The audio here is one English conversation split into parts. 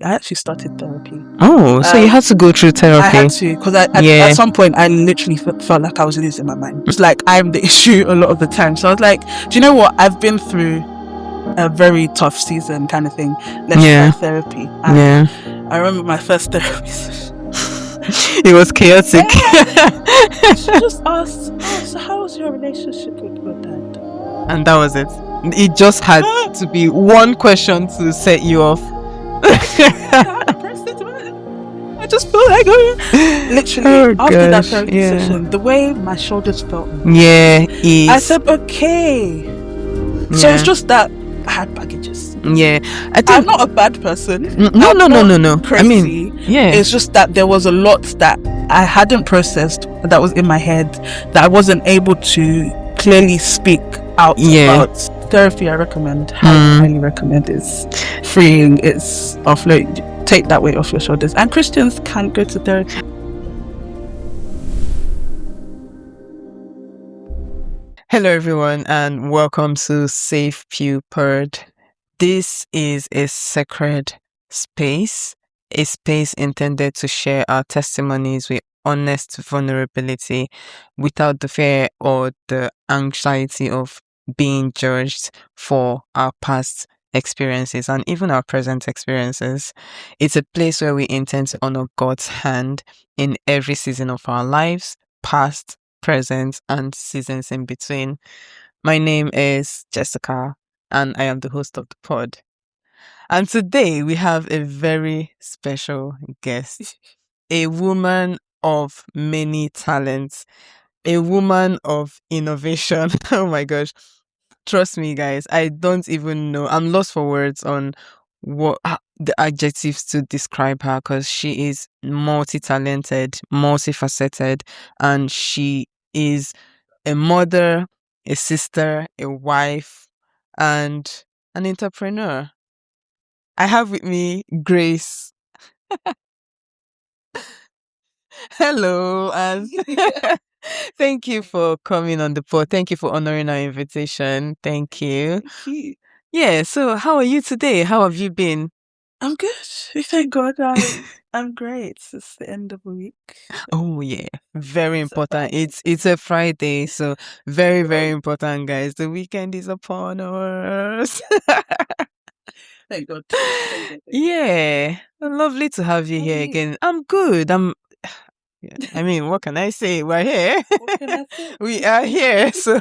I actually started therapy. Oh, so you had to go through therapy. I had to, because Yeah. at some point I literally felt like I was losing my mind. It's like I'm the issue a lot of the time. So I was like, do you know what? I've been through a very tough season kind of thing. Let's try therapy. And I remember my first therapy session. It was chaotic. She just asked, "Oh, so how was your relationship with your dad?" And that was it. It just had to be one question to set you off. I just feel like literally after that therapy session, the way my shoulders felt. I said, okay. So it's just that I had baggages. Yeah, I'm not a bad person. No. Crazy. I mean, it's just that there was a lot that I hadn't processed that was in my head that I wasn't able to clearly speak out about. Therapy, I recommend. Highly recommend. It's freeing. It's offload. Take that weight off your shoulders. And Christians can go to therapy. Hello, everyone, and welcome to Safe Pew Purd. This is a sacred space, a space intended to share our testimonies with honest vulnerability without the fear or the anxiety of being judged for our past experiences and even our present experiences. It's a place where we intend to honor God's hand in every season of our lives, past, present, and seasons in between. My name is Jessica, and I am the host of the pod. And today we have a very special guest, a woman of many talents, a woman of innovation. Oh my gosh. Trust me, guys, I don't even know. I'm lost for words on what the adjectives to describe her, because she is multi-talented, multifaceted, and she is a mother, a sister, a wife, and an entrepreneur. I have with me Grace. Hello, and thank you for coming on the pod. Thank you for honoring our invitation. Thank you. Yeah, so how are you today? How have you been? I'm good. Thank God. I'm great. It's the end of the week. Oh yeah, very important. It's a Friday, so very, very important, guys. The weekend is upon us. Thank God. Yeah, lovely to have you here again. I'm good. I mean, what can I say? We're here. We are here, so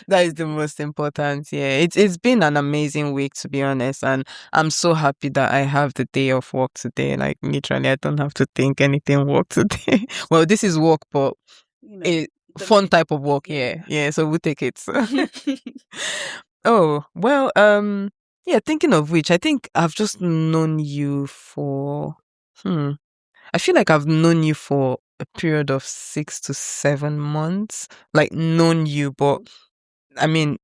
that is the most important. Yeah, it's been an amazing week, to be honest, and I'm so happy that I have the day of work today. Like literally, I don't have to think anything work today. Well, this is work, but a fun type of work. Yeah. So we'll take it. Oh well, yeah. Thinking of which, I think I've just known you for. I feel like I've known you for a period of 6 to 7 months. Like known you, but I mean,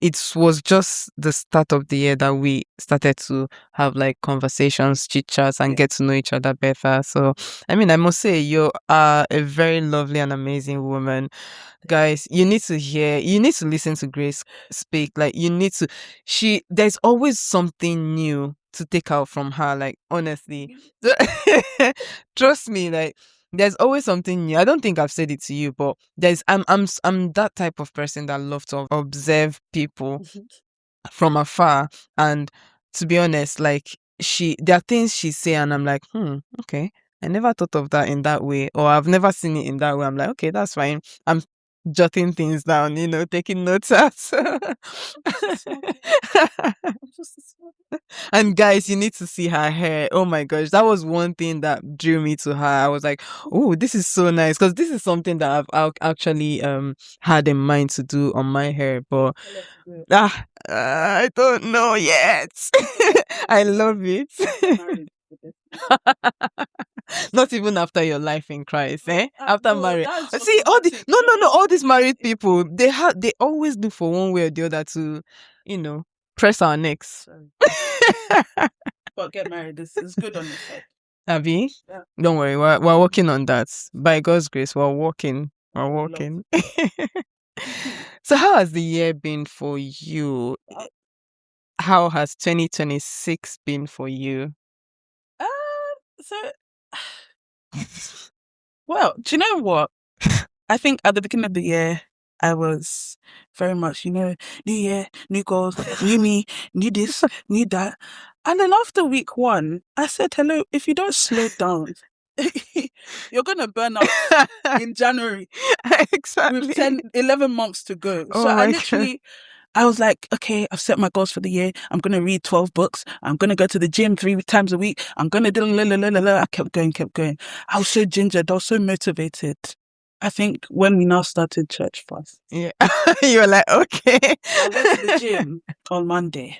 it was just the start of the year that we started to have like conversations, chit chats, and get to know each other better. So, I mean, I must say you are a very lovely and amazing woman. Guys, you need to listen to Grace speak. Like there's always something new to take out from her. Like honestly, trust me. Like there's always something new. I don't think I've said it to you, but I'm that type of person that love to observe people from afar. And to be honest, like there are things she say, and I'm like, okay, I never thought of that in that way, or I've never seen it in that way. I'm like, okay, that's fine. I'm jotting things down, taking notes out. And guys, you need to see her hair. Oh my gosh, that was one thing that drew me to her. I was like, oh, this is so nice, because this is something that I've actually had in mind to do on my hair, but I don't know yet. I love it. Not even after your life in Christ, eh? After marriage. See, all these married people, they always do for one way or the other to, press our necks. But get married. It's good on your side. Abby? Yeah. Don't worry, we're working on that. By God's grace, we're working. So how has the year been for you? How has 2026 been for you? So, well, do you know what? I think at the beginning of the year, I was very much, new year, new goals, new me, new this, new that. And then after week 1, I said, hello, if you don't slow down, you're going to burn out in January Exactly. with 11 months to go. Oh So I my literally, I was like, okay, I've set my goals for the year. I'm going to read 12 books. I'm going to go to the gym 3 times a week. I'm going to do I kept going. I was so gingered. I was so motivated. I think when we now started church fast. Yeah. You were like, okay. I went to the gym on Monday.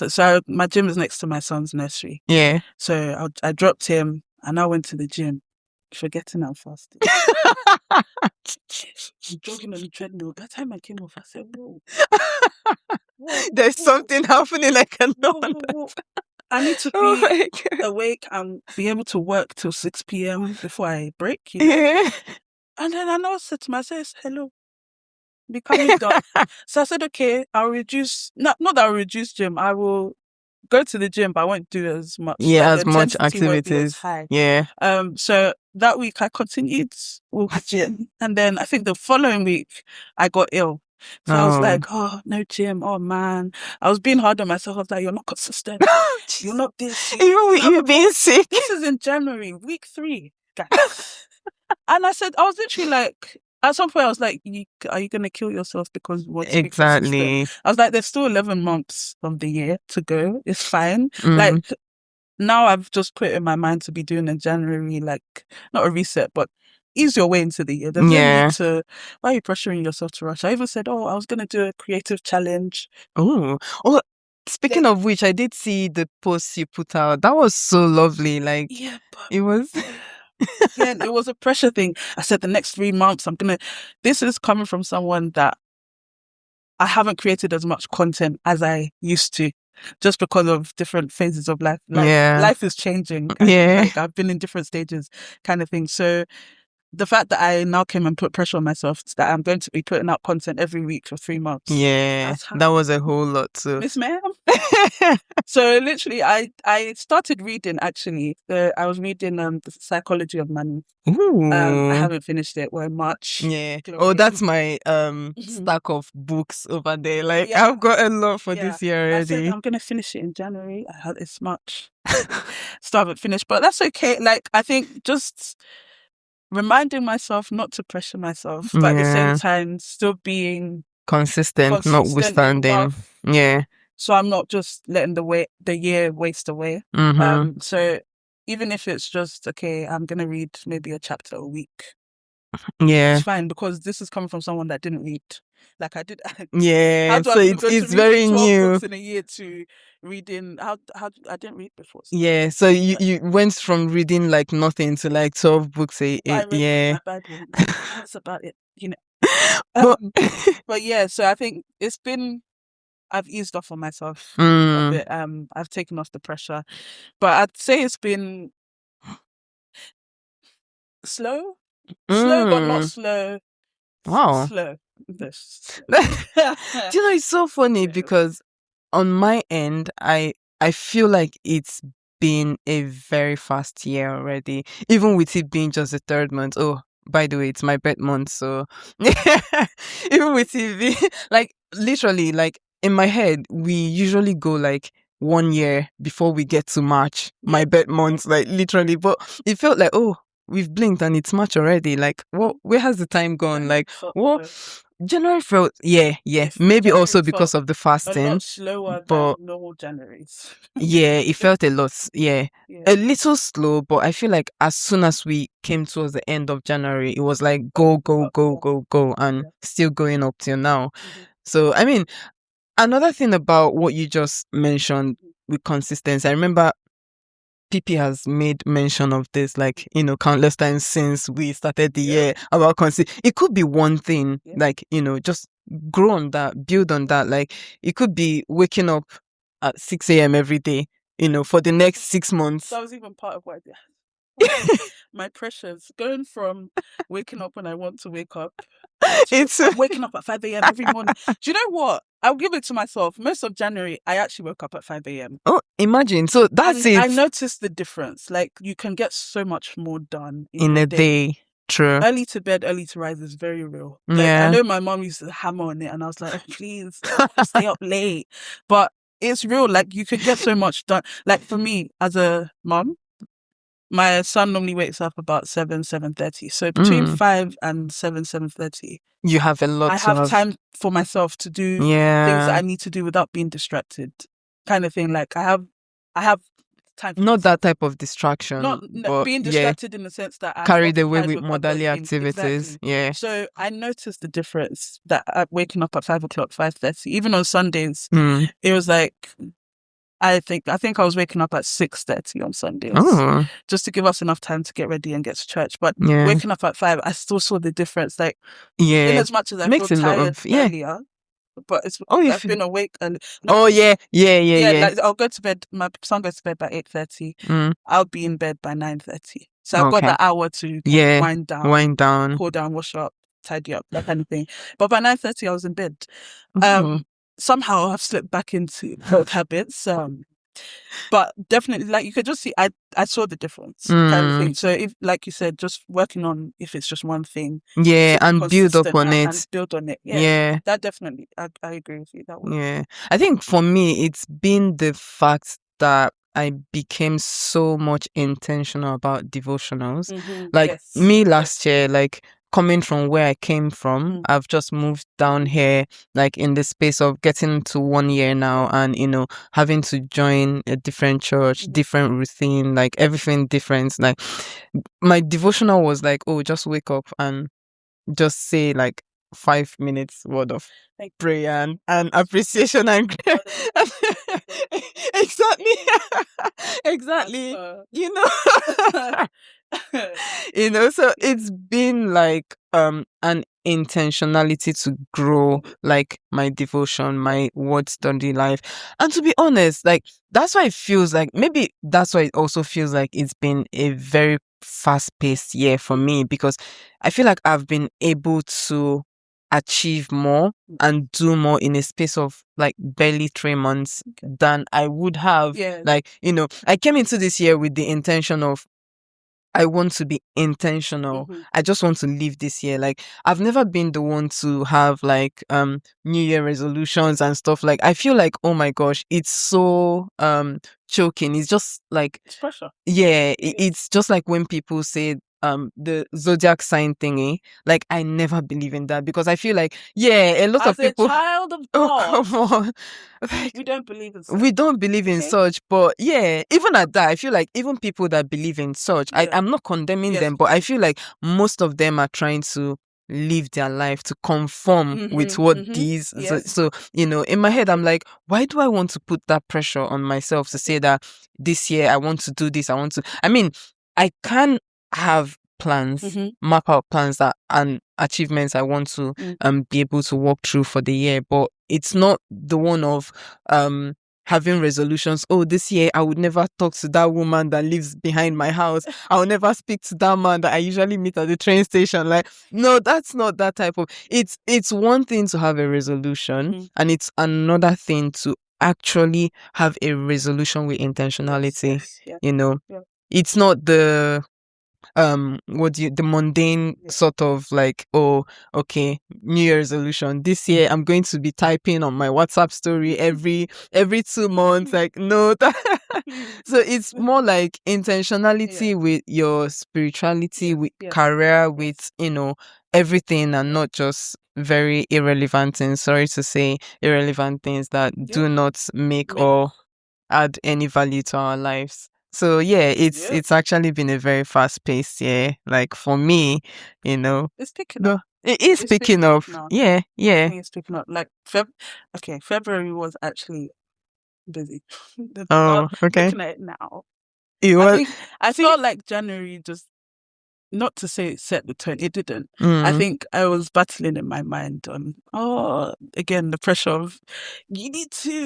So my gym is next to my son's nursery. Yeah. So I dropped him and I went to the gym, forgetting I'm fasting. Jogging on the treadmill. By the time I came off, I said, whoa. There's something happening like a whoa. I need to be awake and be able to work till 6 p.m. before I break. Yeah. And then I now said to myself, hello, be coming down. So I said, okay, I'll reduce, not that I'll reduce gym, I will go to the gym, but I won't do as much. Yeah, like, as much activities. High. Yeah. So that week I continued with the gym. And then I think the following week I got ill. So I was like, oh, no gym. Oh, man. I was being hard on myself. I was like, you're not consistent. You're not this. You're being sick. This is in January, week 3, guys. And I was literally like, at some point I was like, are you going to kill yourself because you want to be consistent? I was like, there's still 11 months of the year to go. It's fine. Like, now I've just put in my mind to be doing in January, like, not a reset, but ease your way into the year. There's no need to, why are you pressuring yourself to rush? I even said, I was going to do a creative challenge. Oh, speaking of which, I did see the post you put out. That was so lovely. Like, yeah, but it was... Yeah, it was a pressure thing. I said the next 3 months, this is coming from someone that I haven't created as much content as I used to, just because of different phases of life. Life is changing. Like, I've been in different stages kind of thing. So the fact that I now came and put pressure on myself that I'm going to be putting out content every week for 3 months. Yeah, that was a whole lot too. Miss Ma'am. So literally, I started reading, actually. I was reading The Psychology of Money. I haven't finished it. We're in March. Yeah. Oh, that's my stack of books over there. Like, I've got a lot for this year already. I said I'm going to finish it in January. It's March. Still haven't finished, but that's okay. Like, I think just reminding myself not to pressure myself, but at the same time still being consistent notwithstanding. Yeah. So I'm not just letting the year waste away. So even if it's just, okay, I'm going to read maybe a chapter a week. Yeah. It's fine, because this is coming from someone that didn't read. Like, I did. Yeah. So it's very new. Books in a year to reading. How I didn't read before. So. Yeah. So you went from reading like nothing to like 12 books a year. Yeah. My Bible. That's about it. But yeah. So I think I've eased off on myself a bit. I've taken off the pressure, but I'd say it's been slow, but not slow. Wow. Slow. Do you know, it's so funny because on my end, I feel like it's been a very fast year already, even with it being just the 3rd month. Oh, by the way, it's my birth month, so even with it being, like, literally, like, in my head, we usually go like 1 year before we get to March, my birth month, like, literally. But it felt like, oh, we've blinked and it's March already. Like, where has the time gone? Like, what? January felt, maybe also because of the fasting, a lot slower than normal Januaries. Yeah, it felt a lot, a little slow, but I feel like as soon as we came towards the end of January, it was like go, and still going up till now. So, I mean, another thing about what you just mentioned with consistency, I remember PP has made mention of this, like, countless times since we started the year about it could be one thing, like, just grow on that, build on that. Like, it could be waking up at 6 a.m. every day, for the next 6 months. That was even part of what I did. My precious, going from waking up when I want to wake up It's I'm waking up at 5 a.m. every morning. Do you know what? I'll give it to myself. Most of January, I actually woke up at 5 a.m. oh, imagine. So that's And I it noticed the difference. Like, you can get so much more done in in your a day. day. True. Early to bed, early to rise is very real. Like, I Yeah. know my mom used to hammer on it, and I was like, oh, please, just stay up late. But it's real. Like, you could get so much done. Like, for me, as a mom, my son normally wakes up about 7:30. So between 5 and 7:30, You have a lot I to have time for myself to do things that Yeah. I need to do without being distracted, kind of thing. Like, I have time for Not myself. that type of distraction, Not but being yeah, distracted in the sense that I'm carried away occupied with with other motherly things. activities. Exactly. Yeah. So I noticed the difference that waking up at 5 o'clock, 5:30, even on Sundays, Mm. it was like, I think I was waking up at 6:30 on Sundays, Oh, just to give us enough time to get ready and get to church. But yeah. waking up at 5, I still saw the difference. Like, Yeah. in as much as I Makes feel a lot tired of, yeah. earlier, but it's Oh, I've been awake and oh, yeah. like, I'll go to bed. My son goes to bed by 8:30. Mm. I'll be in bed by 9:30. So I've got Okay. that hour to Yeah. wind Wind down. cool down, wash up, tidy up, that kind of thing. But by 9:30, I was in bed. Mhm. Somehow I've slipped back into old habits. But definitely, like, you could just see, I saw the difference, kind of thing. So if, like you said, just working on, if it's just one thing, Yeah, to be and build up consistent on and it. build on it. Yeah, Yeah. that definitely, I agree with you. That one. Yeah. I think for me, it's been the fact that I became so much intentional about devotionals. Like Yes. me last year, like coming from where I came from, Mm. I've just moved down here, like in the space of getting to 1 year now, and having to join a different church, different routine, like everything different. Like my devotional was like, oh, just wake up and just say like 5 minutes word of prayer and appreciation and exactly exactly you know so it's been like an intentionality to grow like my devotion, my word study life. And to be honest, like that's why it feels like, maybe that's why it also feels like it's been a very fast-paced year for me, because I feel like I've been able to achieve more and do more in a space of like barely 3 months than I would have. Like, I came into this year with the intention of, I want to be intentional. I just want to live this year. Like, I've never been the one to have like New Year resolutions and stuff. Like, I feel like, oh my gosh, it's so choking. It's just like, it's pressure. Yeah, it's just like when people say the zodiac sign thingy. Like, I never believe in that, because I feel like, a lot of people. As a child of Oh, God, come on. Like, we don't believe in such. we don't believe in such, but even at that, I feel like even people that believe in such, I'm not condemning them, but I feel like most of them are trying to live their life to conform with what these. So, in my head, I'm like, why do I want to put that pressure on myself to say that this year I want to do this? I mean, I can have plans, map out plans that and achievements I want to be able to walk through for the year, but it's not the one of having resolutions. Oh, this year I would never talk to that woman that lives behind my house. I'll never speak to that man that I usually meet at the train station. Like, no, that's not that type of. It's one thing to have a resolution, and it's another thing to actually have a resolution with intentionality. It's not the the mundane sort of like, oh, okay, New Year resolution, this year I'm going to be typing on my WhatsApp story every 2 months. Like, no, so it's more like intentionality with your spirituality, with career, with everything, and not just very irrelevant things, sorry to say, irrelevant things that do not make or add any value to our lives. So it's actually been a very fast-paced year. Like, for me, it's picking up. It is picking up. Yeah. I think it's picking up. Like, February was actually busy. Oh, okay. Looking at it now, I I felt like January just not to say it set the tone, it didn't. I think I was battling in my mind on, again, the pressure of, you need to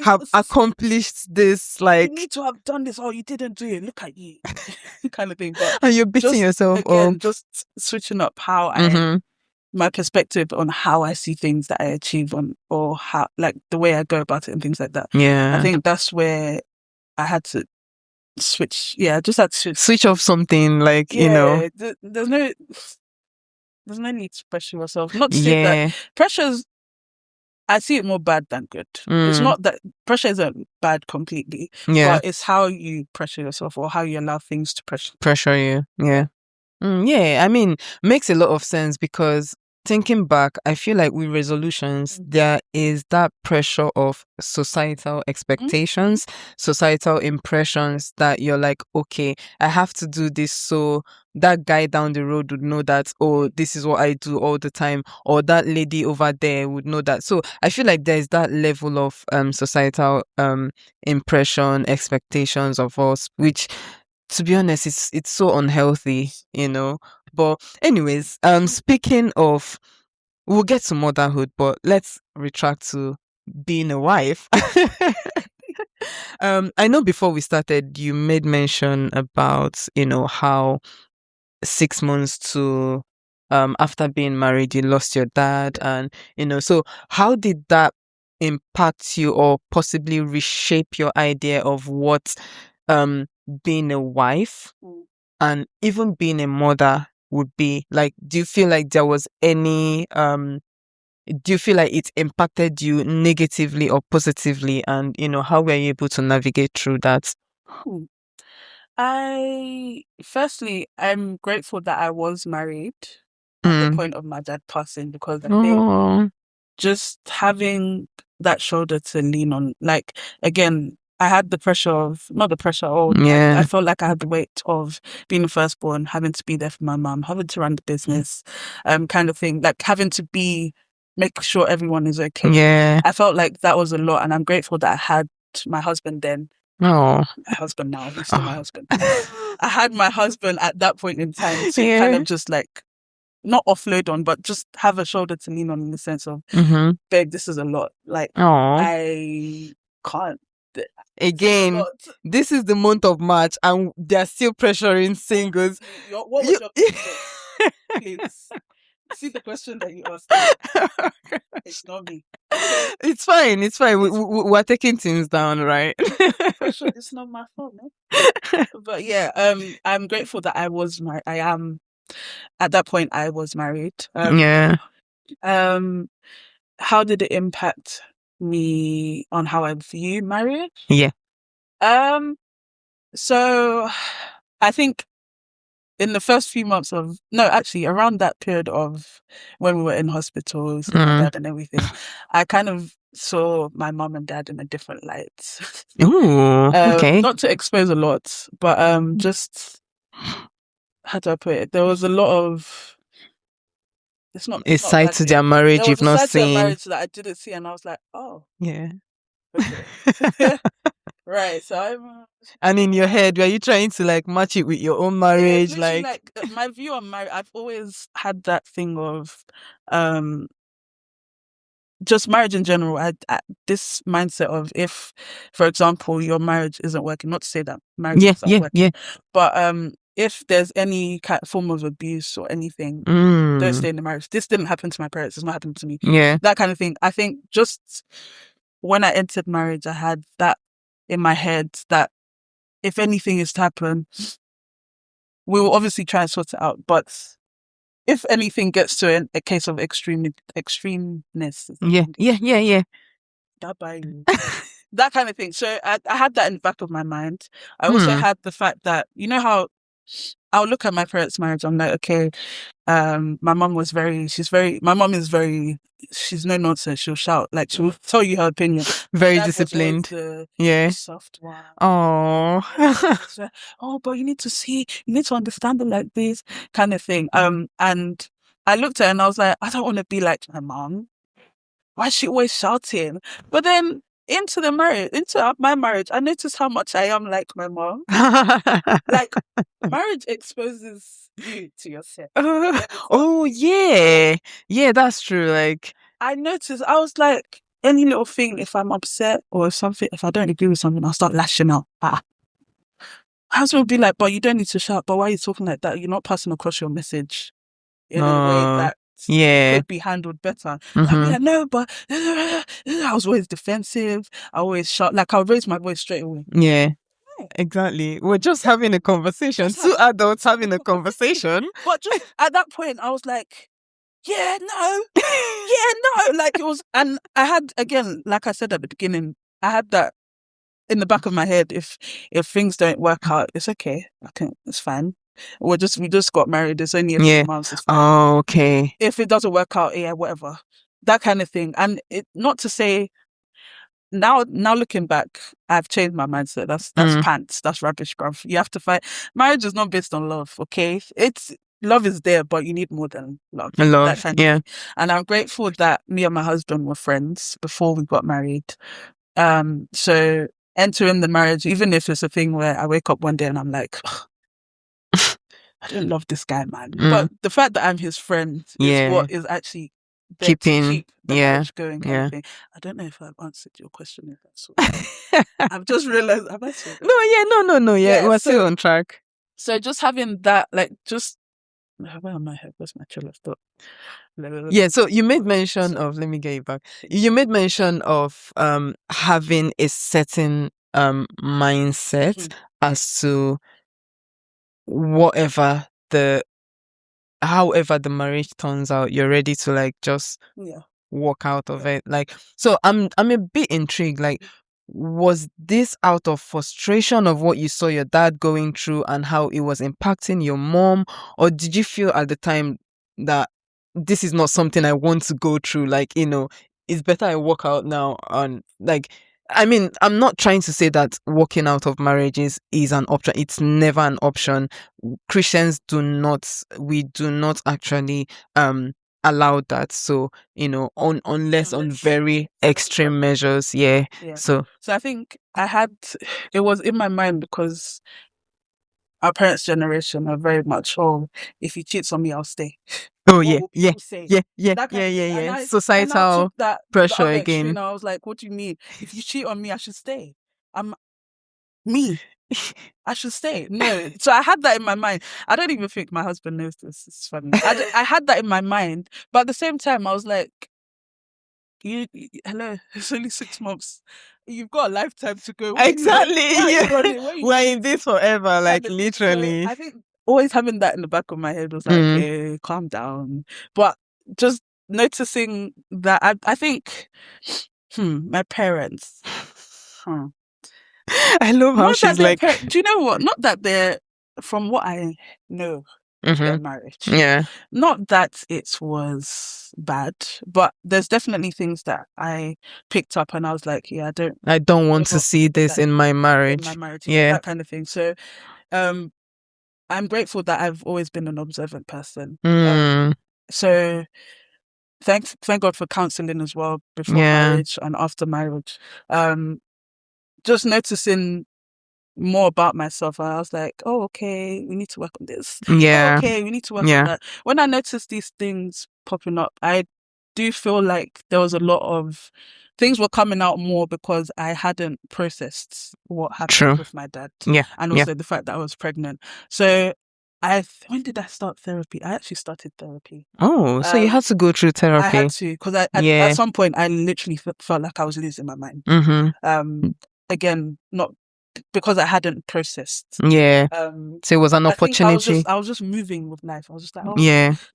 have accomplished this, like, you need to have done this, you didn't do it, look at you, kind of thing. But and you're beating yourself again, up. just switching up how my perspective on how I see things that I achieve or how, like, the way I go about it and things like that. Yeah. I think that's where I had to switch. Yeah, I just had to switch off something, like, there's no need to pressure yourself. Not to say that pressure's, I see it more bad than good. It's not that pressure isn't bad completely, but it's how you pressure yourself or how you allow things to pressure you. Yeah. I mean, makes a lot of sense, because thinking back, I feel like with resolutions, there is that pressure of societal expectations, societal impressions, that you're like, okay, I have to do this, so that guy down the road would know that, this is what I do all the time, or that lady over there would know that. So I feel like there's that level of societal impression, expectations of us, which, to be honest, it's so unhealthy, But anyways, speaking of, we'll get to motherhood, but let's retract to being a wife. I know before we started, you made mention about, how 6 months to after being married, you lost your dad, and so how did that impact you, or possibly reshape your idea of what being a wife and even being a mother would be like? Do you feel like there was any do you feel like it impacted you negatively or positively, and how were you able to navigate through that? Firstly, I'm grateful that I was married at the point of my dad passing, because I think just having that shoulder to lean on, like, again, I had the pressure of, not the pressure, I felt like I had the weight of being the firstborn, having to be there for my mom, having to run the business, kind of thing, like having to make sure everyone is okay. Yeah. I felt like that was a lot, and I'm grateful that I had my husband then. My husband now, he's still my husband. I had my husband at that point in time to kind of just, like, not offload on, but just have a shoulder to lean on, in the sense of, babe, this is a lot. Like, I can't. Again, this is the month of March, and they're still pressuring singles. What was your question? Please. See the question that you asked. It's not me. Okay? It's fine. We're taking things down, right? Pressure, it's not my fault, no? But yeah, I'm grateful that I am, at that point, I was married. How did it impact me on how I view marriage? Yeah. So I think in the first few months around that period of when we were in hospitals with my dad and everything, I kind of saw my mom and dad in a different light. Ooh, okay. Not to expose a lot, but just, how do I put it? There was a lot of, it's not a side to their marriage you've not seen. Marriage that I didn't see, and I was like, oh, yeah, okay. Right. So and in your head, were you trying to, like, match it with your own marriage? Yeah, like my view on marriage, I've always had that thing of just marriage in general. I this mindset of, if, for example, your marriage isn't working, not to say that marriage isn't working, but if there's any form of abuse or anything, don't stay in the marriage. This didn't happen to my parents. It's not happened to me. Yeah. That kind of thing. I think just when I entered marriage, I had that in my head that if anything is to happen, we will obviously try and sort it out. But if anything gets to a case of extremeness, that kind of thing. So I had that in the back of my mind. I also had the fact that, how I'll look at my parents' marriage, I'm like, okay, my mom is she's no nonsense. She'll shout, like, she'll tell you her opinion. Very disciplined. Soft one. Oh. But you need to understand it like this, kind of thing. And I looked at her and I was like, I don't want to be like my mom. Why is she always shouting? But then into my marriage, I noticed how much I am like my mom. Like, marriage exposes you to yourself. Oh yeah, that's true. Like, I noticed, I was like, any little thing, if I'm upset or something, if I don't agree with something, I'll start lashing out. My husband will be like, but you don't need to shout, but why are you talking like that? You're not passing across your message in a way that could be handled better. I'd be like, no, but I was always defensive. I always shout, like, I'll raise my voice straight away. Yeah. Exactly. We're just having a conversation. Two adults having a conversation. But just at that point, I was like, yeah, no. Like, it was, and I had, again, like I said at the beginning, I had that in the back of my head. If things don't work out, it's okay. It's fine. We just got married. It's only a few months. It's fine. Oh, okay. If it doesn't work out, yeah, whatever. That kind of thing. And it, not to say, now looking back, I've changed my mindset. That's pants. That's rubbish, bruv. You have to fight. Marriage is not based on love, okay? Love is there, but you need more than love. That kind of thing. And I'm grateful that me and my husband were friends before we got married. So entering the marriage, even if it's a thing where I wake up one day and I'm like, I don't love this guy, man. But the fact that I'm his friend is what is actually keeping to keep the marriage going, kind of thing. I don't know if I've answered your question. If that's what I've just realized. Have I said that? No. Yeah, we're still on track. So just having that, like, just where am I? Where's my chill of thought? Yeah, so you made mention of, let me get you back. You made mention of having a certain mindset as to however the marriage turns out, you're ready to, like, just walk out of it. Like, so I'm a bit intrigued. Like, was this out of frustration of what you saw your dad going through and how it was impacting your mom, or did you feel at the time that this is not something I want to go through? Like, it's better I walk out now. And, like, I mean, I'm not trying to say that walking out of marriages is an option. It's never an option. Christians do not actually allow that. So, unless on very extreme measures. Yeah. So I think it was in my mind because our parents' generation are very much, if you cheat on me, I'll stay. Oh, yeah. Societal pressure again. Extreme, I was like, what do you mean? If you cheat on me, I should stay. I should stay. No. So I had that in my mind. I don't even think my husband knows this. It's funny. I had that in my mind. But at the same time, I was like, hello, it's only 6 months. You've got a lifetime to go. Exactly. We're in this forever, like, literally. So I think always having that in the back of my head was like, okay, calm down. But just noticing that I think my parents. I love how she's like, do you know what? Not that they're, from what I know of their marriage. Yeah. Not that it was bad, but there's definitely things that I picked up and I was like, yeah, I don't want to see this in my marriage. Yeah. That kind of thing. So I'm grateful that I've always been an observant person. So thank God for counseling as well before marriage and after marriage. Just noticing more about myself, and I was like, oh, okay, we need to work on this. Yeah. Oh, okay, we need to work on that. When I noticed these things popping up, I do feel like there was a lot of things were coming out more because I hadn't processed what happened with my dad. And also the fact that I was pregnant. So when did I start therapy? I actually started therapy. Oh, so you had to go through therapy. I had to, because at some point I literally felt like I was losing my mind. Again, not because I hadn't processed. So it was an opportunity. I was just moving with life. I was just like,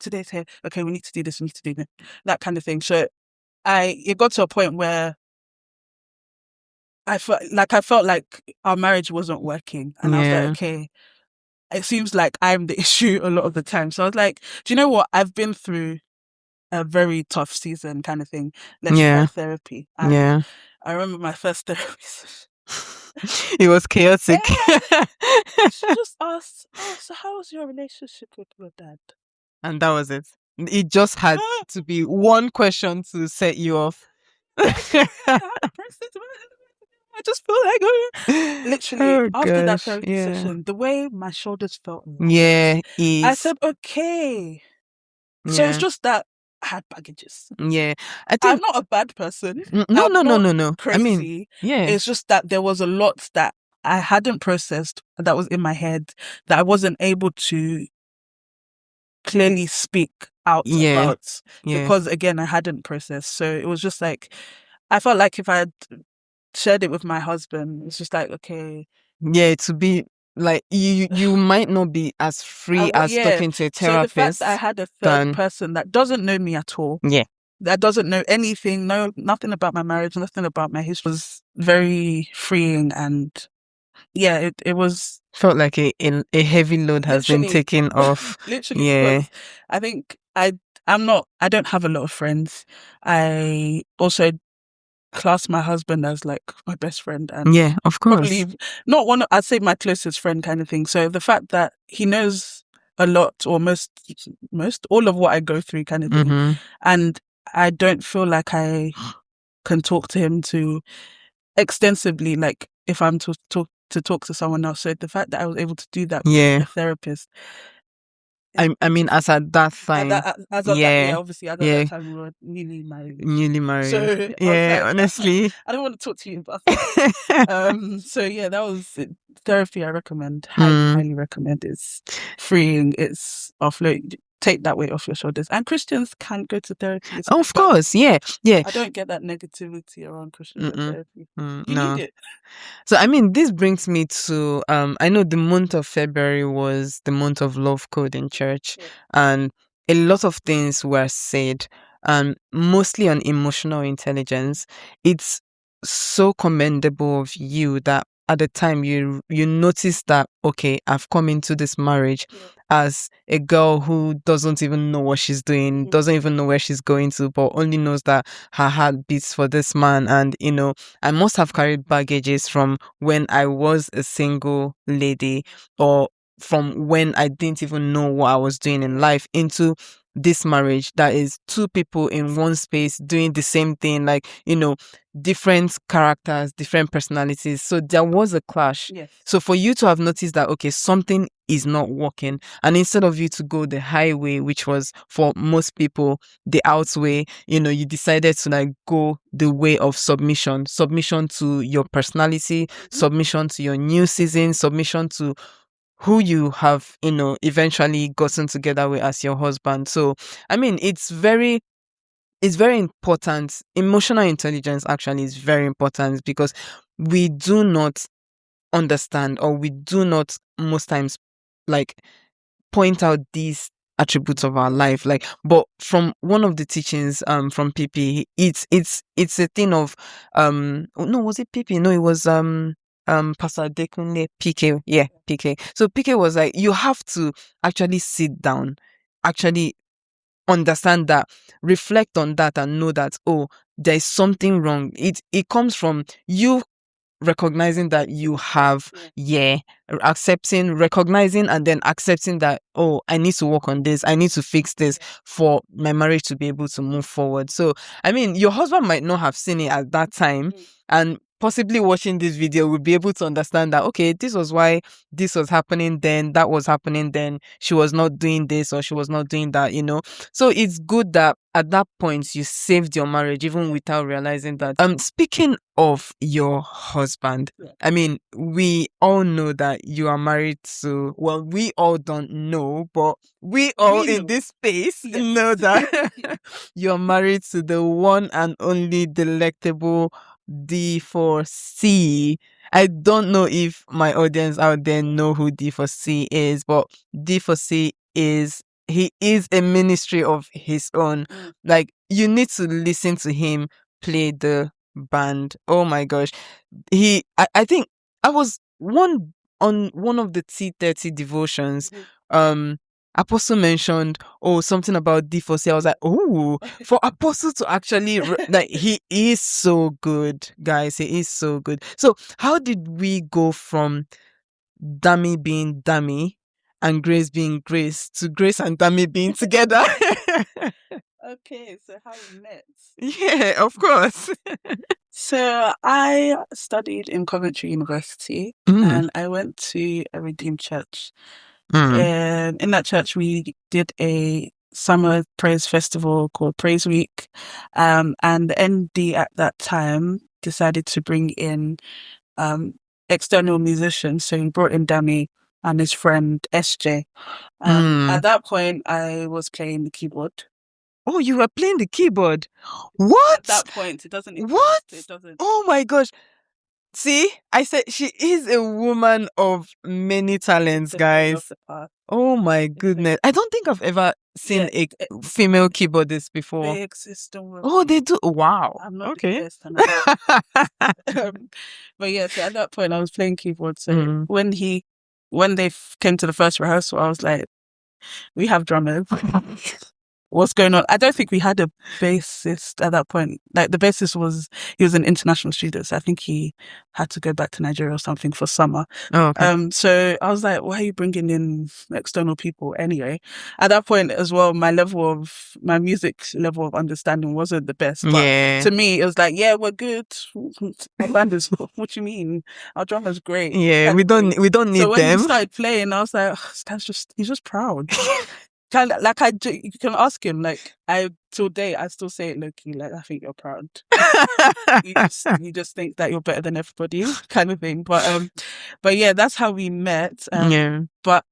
today's here. Okay, we need to do this. We need to do that kind of thing. So it got to a point where I felt like our marriage wasn't working, and I was like, okay, it seems like I'm the issue a lot of the time. So I was like, do you know what? I've been through a very tough season, kind of thing. Let's try therapy. And I remember my first therapist. It was chaotic. She just asked, so how was your relationship with your dad? And that was it. It just had to be one question to set you off. I just feel like, literally, after that gosh, therapy yeah. session, the way my shoulders felt Yeah, light, I said, okay. So it's yeah, just that I had baggages. yeah. I I'm think not a bad person. no, I'm no, no, not no, no. I mean, crazy. yeah, It's just that there was a lot that I hadn't processed that was in my head that I wasn't able to clearly speak out yeah, about yeah, because, again, I hadn't processed. So it was just like, I felt like if I had shared it with my husband, it's just like, okay. yeah. To be like you might not be as free as Yeah. talking to a So the fact that I therapist had a third than person that doesn't know me at all, yeah, that doesn't know anything, nothing about my marriage, nothing about my history, was very freeing. And yeah, it was felt like a heavy load has been literally, taken off. literally, Yeah, because I think I don't have a lot of friends. I also class my husband as like my best friend, and yeah, of course. probably not one, I'd say my closest friend kind of thing. So the fact that he knows a lot, or most all of what I go through kind of thing, Mm-hmm. and I don't feel like I can talk to him too extensively, like if I'm to talk to someone else. So the fact that I was able to do that with Yeah. a therapist, I mean, as at that time, as of that, yeah, yeah, obviously, as of yeah, that time, we were newly married. newly married. So I was Yeah, like, honestly. I don't want to talk to you about that. So yeah, that was it. Therapy. I recommend, highly recommend. It's freeing. It's offload. Take that weight off your shoulders. And Christians can go to therapy. It's Of but course, yeah, yeah. I don't get that negativity around Christians and Mm-mm. therapy. You No. need it. So I mean, this brings me to I know the month of February was the month of love code in church, Yeah. and a lot of things were said, mostly on emotional intelligence. It's so commendable of you that at the time you noticed that, okay, I've come into this marriage as a girl who doesn't even know what she's doing, doesn't even know where she's going to, but only knows that her heart beats for this man. And I must have carried baggages from when I was a single lady, or from when I didn't even know what I was doing in life, into this marriage that is two people in one space doing the same thing, like, different characters, different personalities. So there was a clash. Yes. So for you to have noticed that, okay, something is not working, and instead of you to go the highway, which was for most people the out way, you decided to like go the way of submission to your personality, submission to your new season, submission to who you have, eventually gotten together with as your husband. So, I mean, it's very important. Emotional intelligence actually is very important, because we do not understand, or we do not most times like point out these attributes of our life. Like, but from one of the teachings from PP, it's a thing of no, was it PP? No, it was Pastor Dekunle, PK. Yeah, PK. So PK was like, you have to actually sit down, actually understand that, reflect on that, and know that, oh, there is something wrong. It comes from you recognizing that you have, recognizing and then accepting that, oh, I need to work on this, I need to fix this for my marriage to be able to move forward. So I mean, your husband might not have seen it at that time, and possibly watching this video would be able to understand that, okay, this was why this was happening then, that was happening then, she was not doing this or she was not doing that. So it's good that at that point you saved your marriage even without realizing that. Speaking of your husband, I mean, we all know that you are married to, well, we all don't know, but we all in this space know that you're married to the one and only delectable D4C. I don't know if my audience out there know who D4C is, but D4C he is a ministry of his own. Like, you need to listen to him play the band. Oh my gosh. I think I was on one of the T30 devotions. Apostle mentioned, something about D4C. I was like, oh, for Apostle to actually like, he is so good, guys. He is so good. So how did we go from Dami being Dami and Grace being Grace to Grace and Dami being together? Okay, so how we met. Yeah, of course. So I studied in Coventry University Mm, and I went to a Redeemed church. mm, And in that church, we did a summer praise festival called Praise Week. And the ND at that time decided to bring in um, external musicians. So he brought in Dami and his friend SJ. At mm. that point, I was playing the keyboard. Oh, you were playing the keyboard. At What? that point, it doesn't What? exist. It doesn't. Oh my gosh. See, I said she is a woman of many It's talents, a thing of guys. the past. Oh my It's a thing goodness. of I the don't think I've ever yeah. seen a female keyboardist before. They exist. Don't worry. Oh, they do. Wow. I'm not the Okay. best, and I know. But yeah, so at that point, I was playing keyboard. So Mm. when they came to the first rehearsal, I was like, "We have drummers. What's going on?" I don't think we had a bassist at that point. Like the bassist he was an international student, so I think he had to go back to Nigeria or something for summer. Oh, okay. So I was like, why are you bringing in external people anyway? At that point as well, my music level of understanding wasn't the best, but Yeah. to me, it was like, yeah, we're good. Our band is, what you mean? Our drummer's great. Yeah, kind we of thing. don't So need when he them. started playing, I was like, he's just proud. Kind of like you can ask him. Like till date, I still say it low key. Like I think you're proud. You just think that you're better than everybody, kind of thing. But yeah, that's how we met. Yeah. But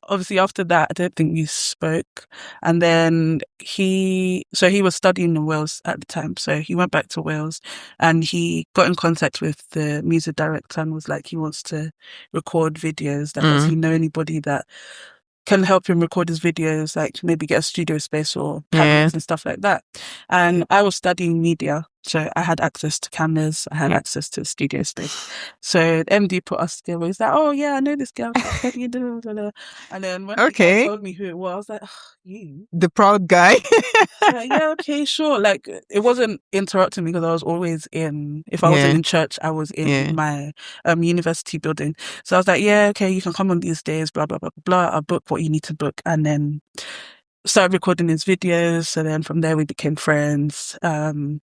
obviously after that, I don't think we spoke. And then he was studying in Wales at the time, so he went back to Wales, and he got in contact with the music director and was like, he wants to record videos. Like, does he know anybody that can help him record his videos, like maybe get a studio space or cameras and stuff like that. And I was studying media, so I had access to cameras, I had access to a studio space. So the MD put us together. He's like, "Oh yeah, I know this girl." And then when the girl told me who it was, I was like, "Oh, you." The proud guy. Like, yeah, okay, sure. Like it wasn't interrupting me because I was always if I wasn't in church, I was in my university building. So I was like, yeah, okay, you can come on these days, blah, blah, blah, blah. I'll book what you need to book. And then started recording his videos. So then from there we became friends. And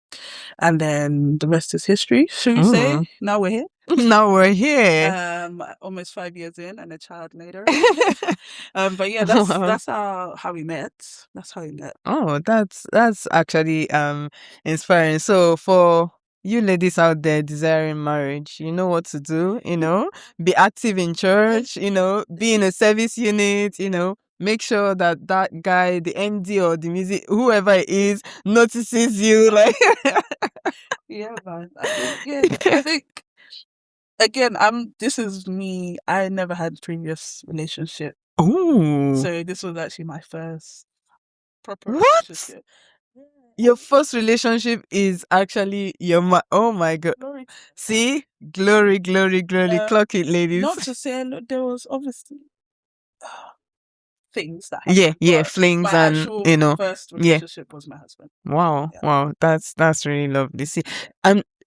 then the rest is history, should we say? Now we're here. Now we're here. Almost 5 years in and a child later. But yeah, that's how we met. That's how we met. Oh, that's actually inspiring. So for you ladies out there desiring marriage, you know what to do, be active in church, be in a service unit, make sure that guy, the MD or the music, whoever it is, notices you. Like, yeah, man. I think again, this is me. I never had previous relationship. ooh, So this was actually my first proper what? relationship. Your first relationship is actually oh my God. Glory. See? Glory, glory, glory. Clock it, ladies. Not to say there was obviously things that happened. Yeah, flings my and actual first relationship was my husband. Wow, wow, that's really lovely. See,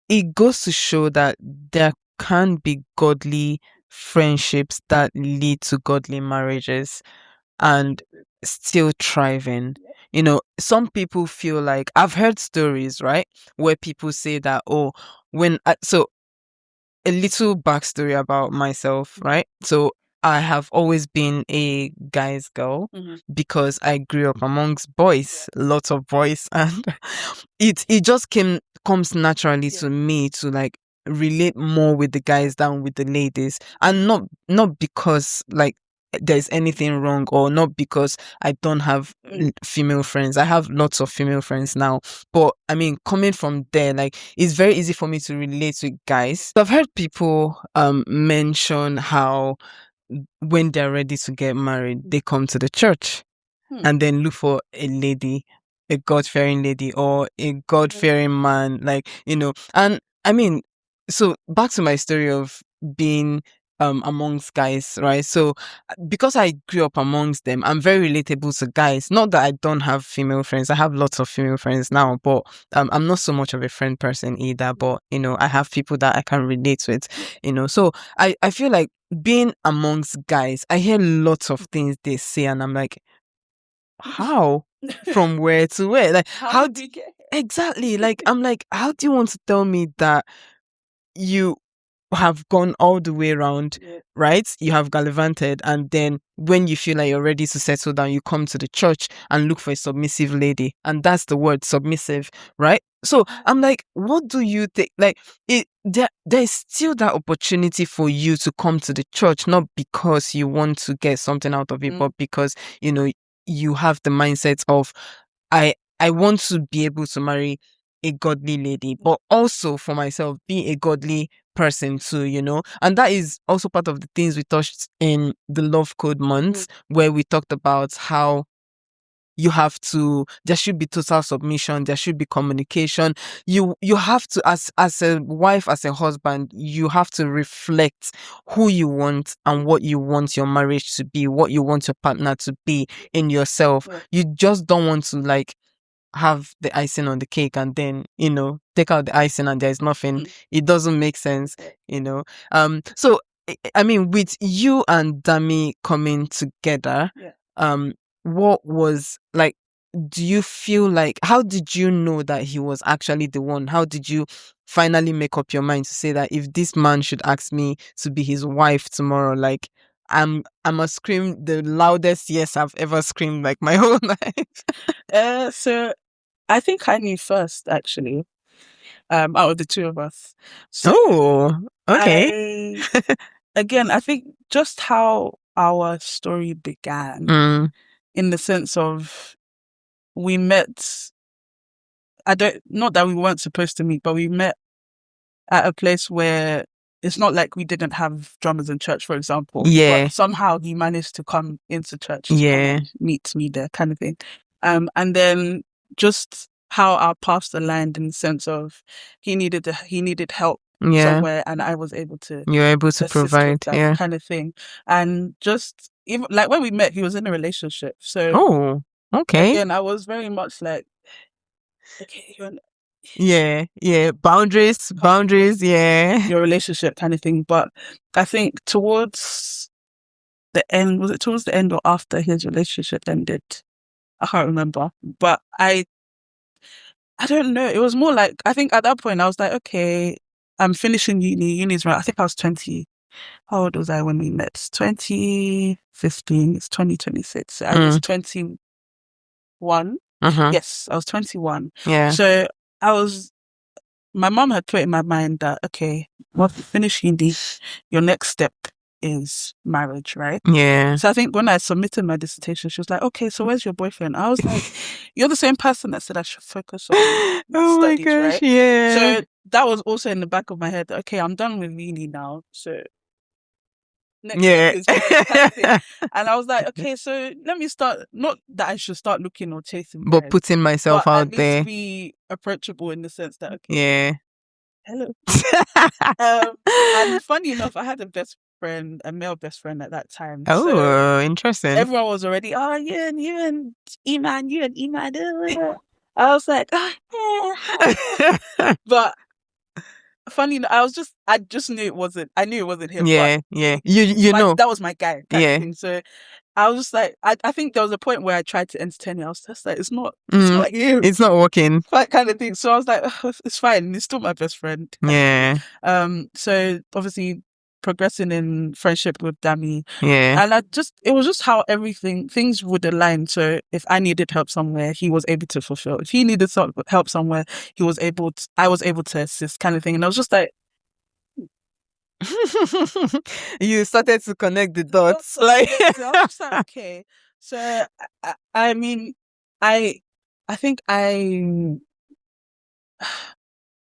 it goes to show that there can be godly friendships that lead to godly marriages and still thriving. Some people feel like I've heard stories, right, where people say that, oh, so a little backstory about myself, right? So I have always been a guy's girl because I grew up amongst boys, lots of boys, and it just comes naturally to me to like relate more with the guys than with the ladies, and not because like there's anything wrong or not because I don't have female friends. I have lots of female friends now, but I mean, coming from there, like it's very easy for me to relate with guys. So I've heard people mention how when they're ready to get married, they come to the church and then look for a lady, a God-fearing lady or a God-fearing man, like, and I mean, so back to my story of being amongst guys, right? So because I grew up amongst them, I'm very relatable to guys. Not that I don't have female friends. I have lots of female friends now, but I'm not so much of a friend person either. But I have people that I can relate with, so I feel like being amongst guys, I hear lots of things they say and I'm like, how? From where to where? Like, how did we get here? Exactly. Like, I'm like, how do you want to tell me that you have gone all the way around, right? You have gallivanted, and then when you feel like you're ready to settle down, you come to the church and look for a submissive lady, and that's the word, submissive, right? So I'm like, what do you think? Like, there's still that opportunity for you to come to the church, not because you want to get something out of it, but because you have the mindset of, I want to be able to marry a godly lady, but also for myself, be a godly person too. And that is also part of the things we touched in the Love Code month, where we talked about how there should be total submission, there should be communication. You have to, as a wife, as a husband, you have to reflect who you want and what you want your marriage to be, what you want your partner to be in yourself. You just don't want to like have the icing on the cake and then take out the icing and there's nothing. It doesn't make sense. So I mean, with you and Dami coming together, what was like, do you feel like, how did you know that he was actually the one? How did you finally make up your mind to say that if this man should ask me to be his wife tomorrow, like I'm a scream the loudest yes I've ever screamed like my whole life? So I think I knew first, actually, out of the two of us. So okay. Again, I think just how our story began, in the sense of we met. Not that we weren't supposed to meet, but we met at a place where it's not like we didn't have drummers in church, for example. Yeah. But somehow he managed to come into church to kind of meet me there, kind of thing. And then just how our paths aligned, in the sense of he needed help somewhere, and I was able to. You're able to provide, that kind of thing. And just even like when we met, he was in a relationship. So okay. Again, I was very much like, okay, boundaries, your relationship kind of thing. But I think towards the end, was it towards the end or after his relationship ended? I can't remember, but I don't know. It was more like, I think at that point I was like, okay, I'm finishing uni. Uni's right. I think I was 20. How old was I when we met? 2015. It's 2026. I was 21. Yes, I was 21. Yeah. So my mom had put in my mind that, okay, once you finish uni, your next step is marriage, right? Yeah. So I think when I submitted my dissertation, she was like, okay, so where's your boyfriend? I was like, you're the same person that said I should focus on studies, my gosh, right? Yeah. So that was also in the back of my head. Okay, I'm done with uni now. So next step is marriage kind of thing. And I was like, okay, so let me start, not that I should start looking or chasing but putting myself out there. To be approachable, in the sense that, okay, yeah. Hello. And funny enough, I had a male best friend at that time. So interesting. Everyone was already, you and Iman. I was like, but funny enough, I just knew it wasn't. I knew it wasn't him. Yeah. You know, that was my guy. Kind of thing. So I was just like, I think there was a point where I tried to entertain it. I was just like, it's not like you. It's not working. That kind of thing. So I was like, it's fine. He's still my best friend. Yeah. So obviously progressing in friendship with Dami. Yeah. And it was just how things would align. So if I needed help somewhere, he was able to fulfill. If he needed help somewhere, I was able to assist, kind of thing. And I was just like, you started to connect the dots. I was just like, okay. So I mean, I think it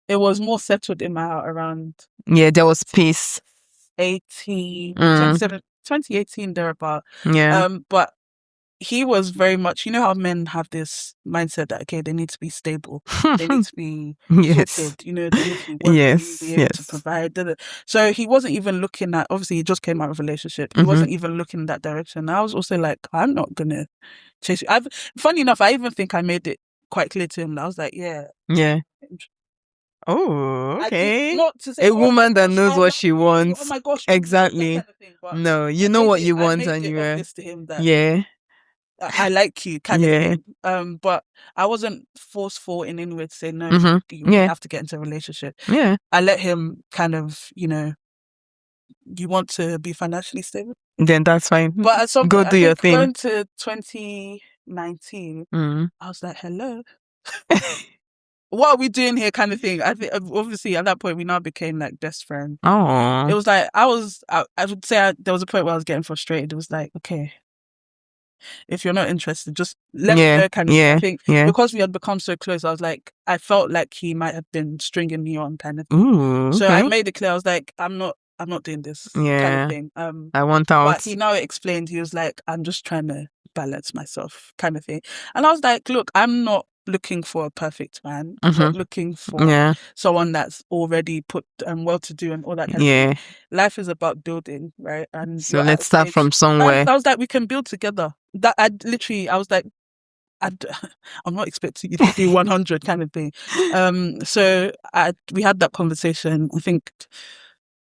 was more settled in my heart around. Yeah, there was peace. 2018 thereabout. Yeah. But he was very much, you know how men have this mindset that, okay, they need to be stable, they need to be sorted, they need to be working, be able to provide. So he wasn't even looking at, obviously he just came out of a relationship, he wasn't even looking in that direction. I was also like, I'm not gonna chase you. Funny enough, I even think I made it quite clear to him that I was like, yeah. Oh, okay. Not to say, a woman that knows what she wants. Oh my gosh, exactly. kind of thing, no, you know what you want, and you obvious to him that, yeah. I like you kind of Yeah. thing. But I wasn't forceful in any way to say, no, Mm-hmm. we Yeah. have to get into a relationship. Yeah. I let him kind of, you want to be financially stable? Then that's fine. But at some Go point, I do your think thing. going to 2019, I was like, hello. What are we doing here kind of thing? I think obviously at that point we now became like best friends. Oh. It was like I would say there was a point where I was getting frustrated. It was like, okay, if you're not interested, just let me know kind of thing. I think because we had become so close, I was like, I felt like he might have been stringing me on kind of thing. Ooh, okay. So I made it clear, I was like, I'm not doing this kind of thing. I want out. But he now explained, he was like, I'm just trying to balance myself kind of thing. And I was like, look, I'm not looking for a perfect man. I'm not looking for someone that's already put well-to-do and all that kind of thing. Life is about building, right? And so let's start from somewhere. I was like, we can build together. That I was like, I'm not expecting you to be 100 kind of thing. So we had that conversation. I think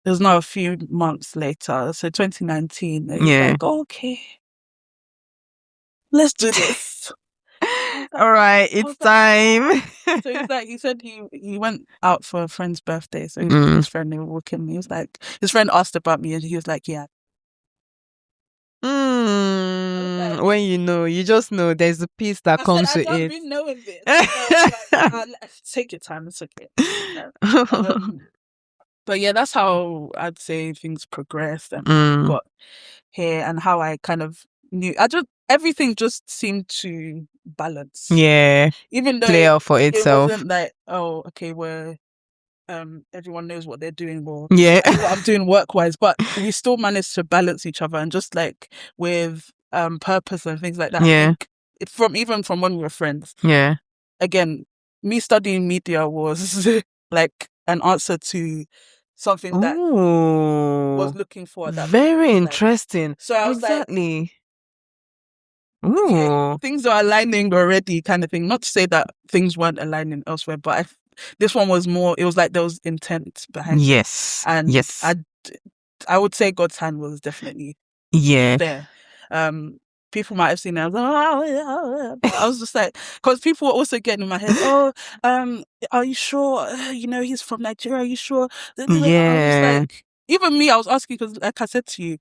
it was now a few months later, so 2019. It was like, oh, okay, let's do this. All right, it's time. So he's like, he said he went out for a friend's birthday. So his friend, they were walking. He was like, his friend asked about me, and he was like, yeah. Like, when you just know there's a piece that comes with it. I've been knowing this. Take your time. It's okay. But yeah, that's how I'd say things progressed and got here, and how I kind of knew. Everything just seemed to balance. Yeah, even though play out for itself. It wasn't like, oh, okay, where everyone knows what they're doing, or what I'm doing work-wise, but we still managed to balance each other, and just like with purpose and things like that. I think even from when we were friends. Yeah. Again, me studying media was like an answer to something that was looking for at that very point. interesting. So I was like, okay, things are aligning already kind of thing. Not to say that things weren't aligning elsewhere, but this one was more, it was like there was intent behind it. And I would say God's hand was definitely there. People might have seen it. I was just like, because people were also getting in my head, are you sure? He's from Nigeria. Are you sure? I was like, even me, I was asking, because like I said to you,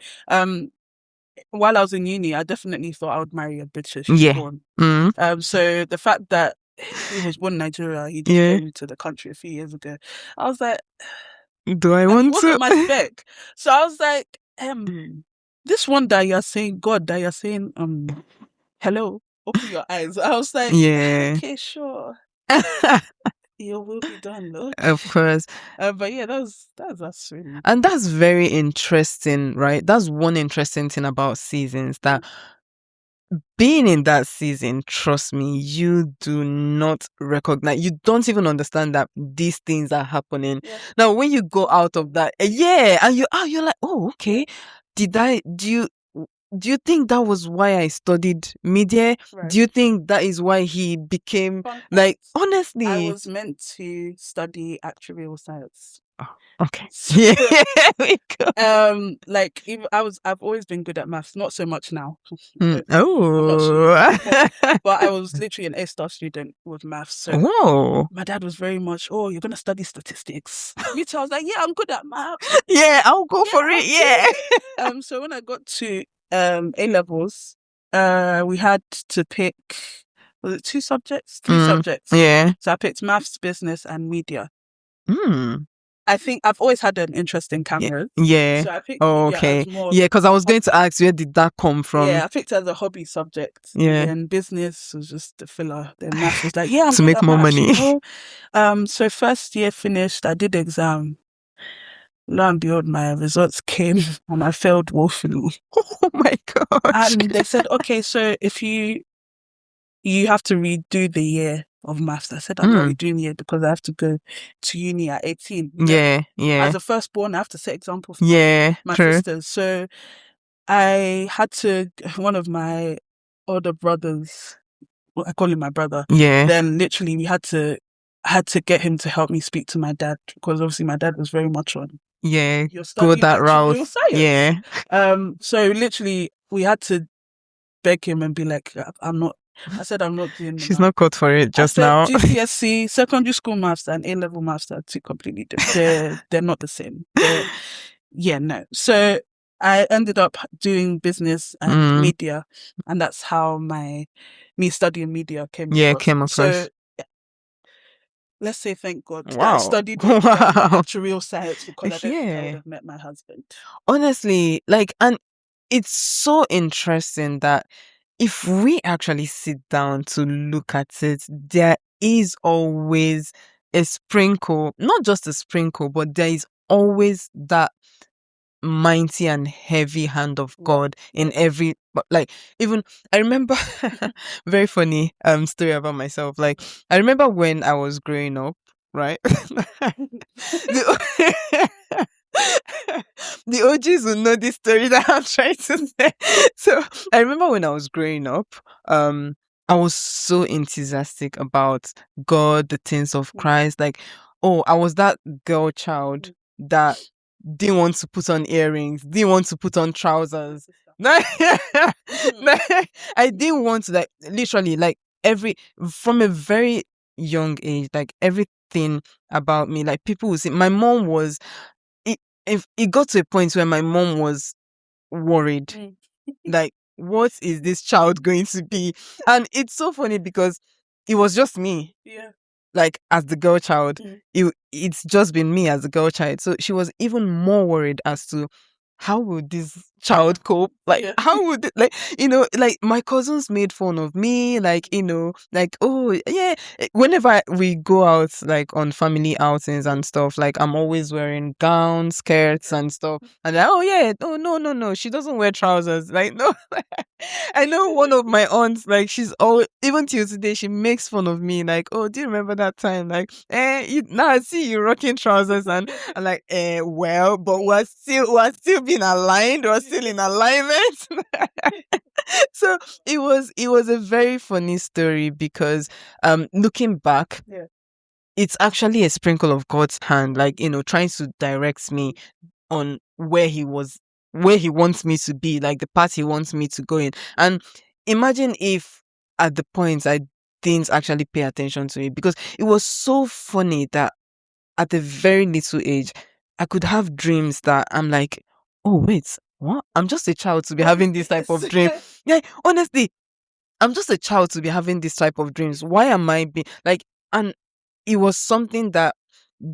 while I was in uni, I definitely thought I would marry a British born. So the fact that he was born in Nigeria, he just came to the country a few years ago, I was like, do I want to? He wasn't my spec. So I was like, this one that you're saying, God, that you're saying, hello, open your eyes. I was like, okay, sure. Your will be done, though. Of course. But yeah, that's really. And that's very interesting, right? That's one interesting thing about seasons, that being in that season, trust me, you do not recognize, you don't even understand that these things are happening. Now, when you go out of that, and you're like, oh, okay. Do you think that was why I studied media? Right. Do you think that is why he became honestly? I was meant to study actuarial science. Oh, okay. Yeah. Even I've always been good at maths, not so much now. Oh. But I was literally an A-star student with maths. So my dad was very much, oh, you're gonna study statistics. Me too. I was like, yeah, I'm good at maths. Yeah, I'll go for it. Yeah. So when I got to A-levels, we had to pick, was it 2 subjects? 3 subjects. Yeah. So I picked maths, business, and media. I think I've always had an interest in cameras. Yeah. So I picked media as more. Yeah, because I was going to ask, where did that come from? Yeah, I picked it as a hobby subject. Yeah. And business was just the filler. Then maths was like, yeah, I'm to make more money. So first year finished, I did exam. Lo and behold, my results came and I failed woefully. Oh my gosh. And they said, okay, so if you have to redo the year of maths. I said, I'm not redoing the year because I have to go to uni at 18. Yeah. As a firstborn, I have to set example for my sisters. So I had to, one of my older brothers, I call him my brother. Yeah. Then literally we had to get him to help me speak to my dad, because obviously my dad was very much on. Yeah. Go that route. Yeah. So literally we had to beg him and be like, I'm not. I said I'm not doing. She's not cut for it just now. GCSE, secondary school maths, and A-level maths are two completely different. They're not the same. No. So I ended up doing business and media, and that's how me studying media came across. So let's say thank God that I studied actuarial science, because I don't think I would have met my husband. Honestly, like, and it's so interesting that if we actually sit down to look at it, there is always a sprinkle, not just a sprinkle, but there is always that mighty and heavy hand of God in every, like, even I remember very funny story about myself. Like, I remember when I was growing up, right? The OGs will know this story that I'm trying to say. So I remember when I was growing up, I was so enthusiastic about God, the things of Christ. Like, I was that girl child that didn't want to put on earrings, didn't want to put on trousers. I didn't want to, like, literally, like, from a very young age, like, everything about me, like, people would say, my mom was, if it got to a point where my mom was worried, like, what is this child going to be? And it's so funny because it was just me. Yeah. Like, as the girl child, it's just been me as the girl child. So she was even more worried as to how would this child cope? Like, how would, like, like, my cousins made fun of me, like, like, oh yeah, whenever we go out, like, on family outings and stuff, like, I'm always wearing gowns, skirts and stuff, and like, oh yeah, oh no, she doesn't wear trousers, like, no. I know one of my aunts, like, she's always, even till today, she makes fun of me, like, oh, do you remember that time, like, now I see you rocking trousers, and I'm like, well, but we're still being aligned, we're still in alignment. So it was a very funny story because looking back, it's actually a sprinkle of God's hand, like, trying to direct me on where he wants me to be, like the path he wants me to go in. And imagine if at the point I didn't actually pay attention to it, because it was so funny that at a very little age, I could have dreams that I'm like, oh wait, what? I'm just a child to be having this type of dream. Yeah, honestly, I'm just a child to be having this type of dreams. Why am I being like? And it was something that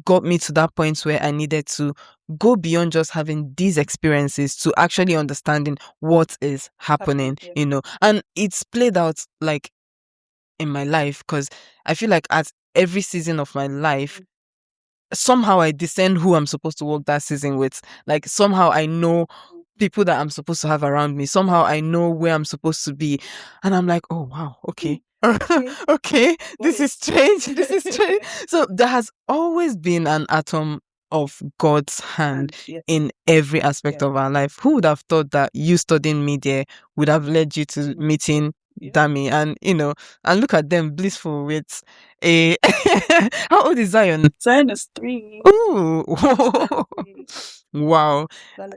got me to that point where I needed to go beyond just having these experiences to actually understanding what is happening, and it's played out, like, in my life, because I feel like at every season of my life, somehow I discern who I'm supposed to work that season with. Like, somehow I know people that I'm supposed to have around me. Somehow I know where I'm supposed to be. And I'm like, oh, wow, okay. Okay, this is strange. This is strange. So there has always been an atom of God's hand in every aspect of our life. Who would have thought that you studying media would have led you to meeting Dami, and and look at them, blissful with a how old is Zion? Zion is 3. Ooh. Wow.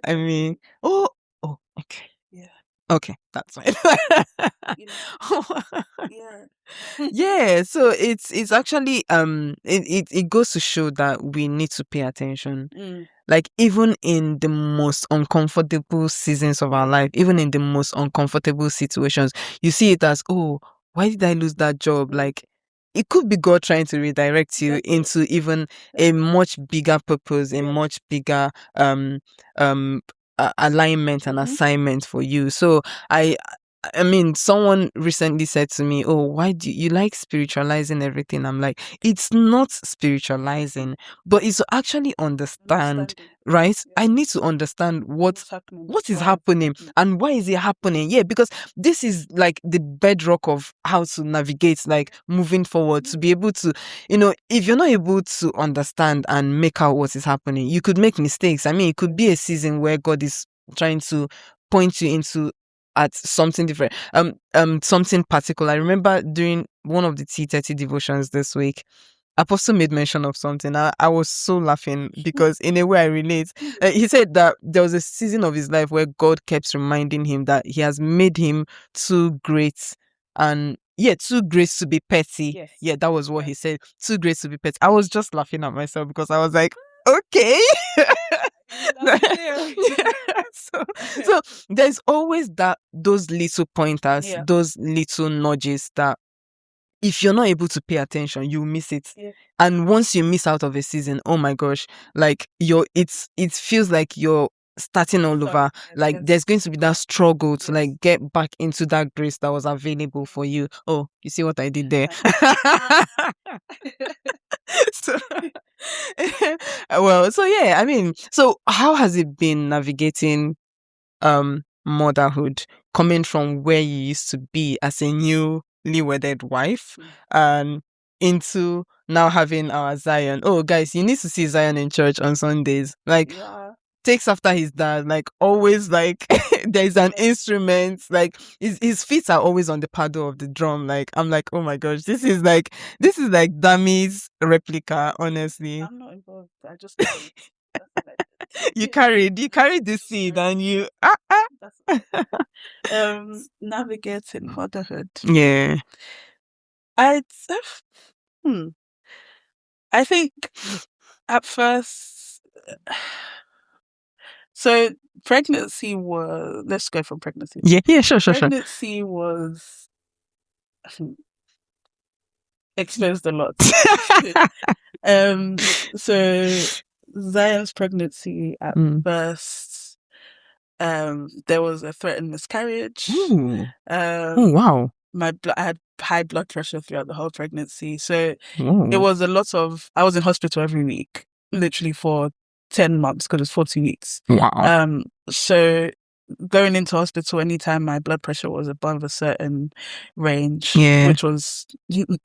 I mean, okay. Yeah. Okay, that's fine. Yeah, so it's actually it goes to show that we need to pay attention. Like, even in the most uncomfortable seasons of our life, even in the most uncomfortable situations, you see it as, oh, why did I lose that job? Like, it could be God trying to redirect you into even a much bigger purpose, a much bigger alignment and assignment for you. So I mean, someone recently said to me, oh, why do you like spiritualizing everything? I'm like, it's not spiritualizing, but it's to actually understand, right? I need to understand what is happening and why is it happening. Yeah, because this is like the bedrock of how to navigate, like, moving forward, to be able to, if you're not able to understand and make out what is happening, you could make mistakes. I mean, it could be a season where God is trying to point you into at something different, something particular. I remember during one of the T30 devotions this week, Apostle made mention of something. I was so laughing because in a way I relate. He said that there was a season of his life where God kept reminding him that he has made him too great and too great to be petty. Yes. Yeah, that was what he said. Too great to be petty. I was just laughing at myself because I was like, okay. So there's always those little pointers, those little nudges that if you're not able to pay attention, you miss it. Yeah. And once you miss out of a season, oh my gosh, like it feels like you're starting all over. Like there's going to be that struggle to like get back into that grace that was available for you. Oh, you see what I did there? So, well, so yeah, I mean, so how has it been navigating motherhood, coming from where you used to be as a newly wedded wife and into now having our Zion? Oh guys, you need to see Zion in church on Sundays. Like takes after his dad, like always, like there's an instrument, like his feet are always on the paddle of the drum. Like I'm like, oh my gosh, this is like Dammy's replica, honestly. I'm not involved. I just you carried the seed and you navigating motherhood. Yeah. I think at first, so pregnancy was, let's go from pregnancy. Yeah, sure. Pregnancy was exposed a lot. So Zion's pregnancy at first, there was a threatened miscarriage. Ooh. Oh wow. I had high blood pressure throughout the whole pregnancy, so it was a lot of. I was in hospital every week, literally for 10 months because it's 40 weeks. Wow. So going into hospital anytime my blood pressure was above a certain range, which was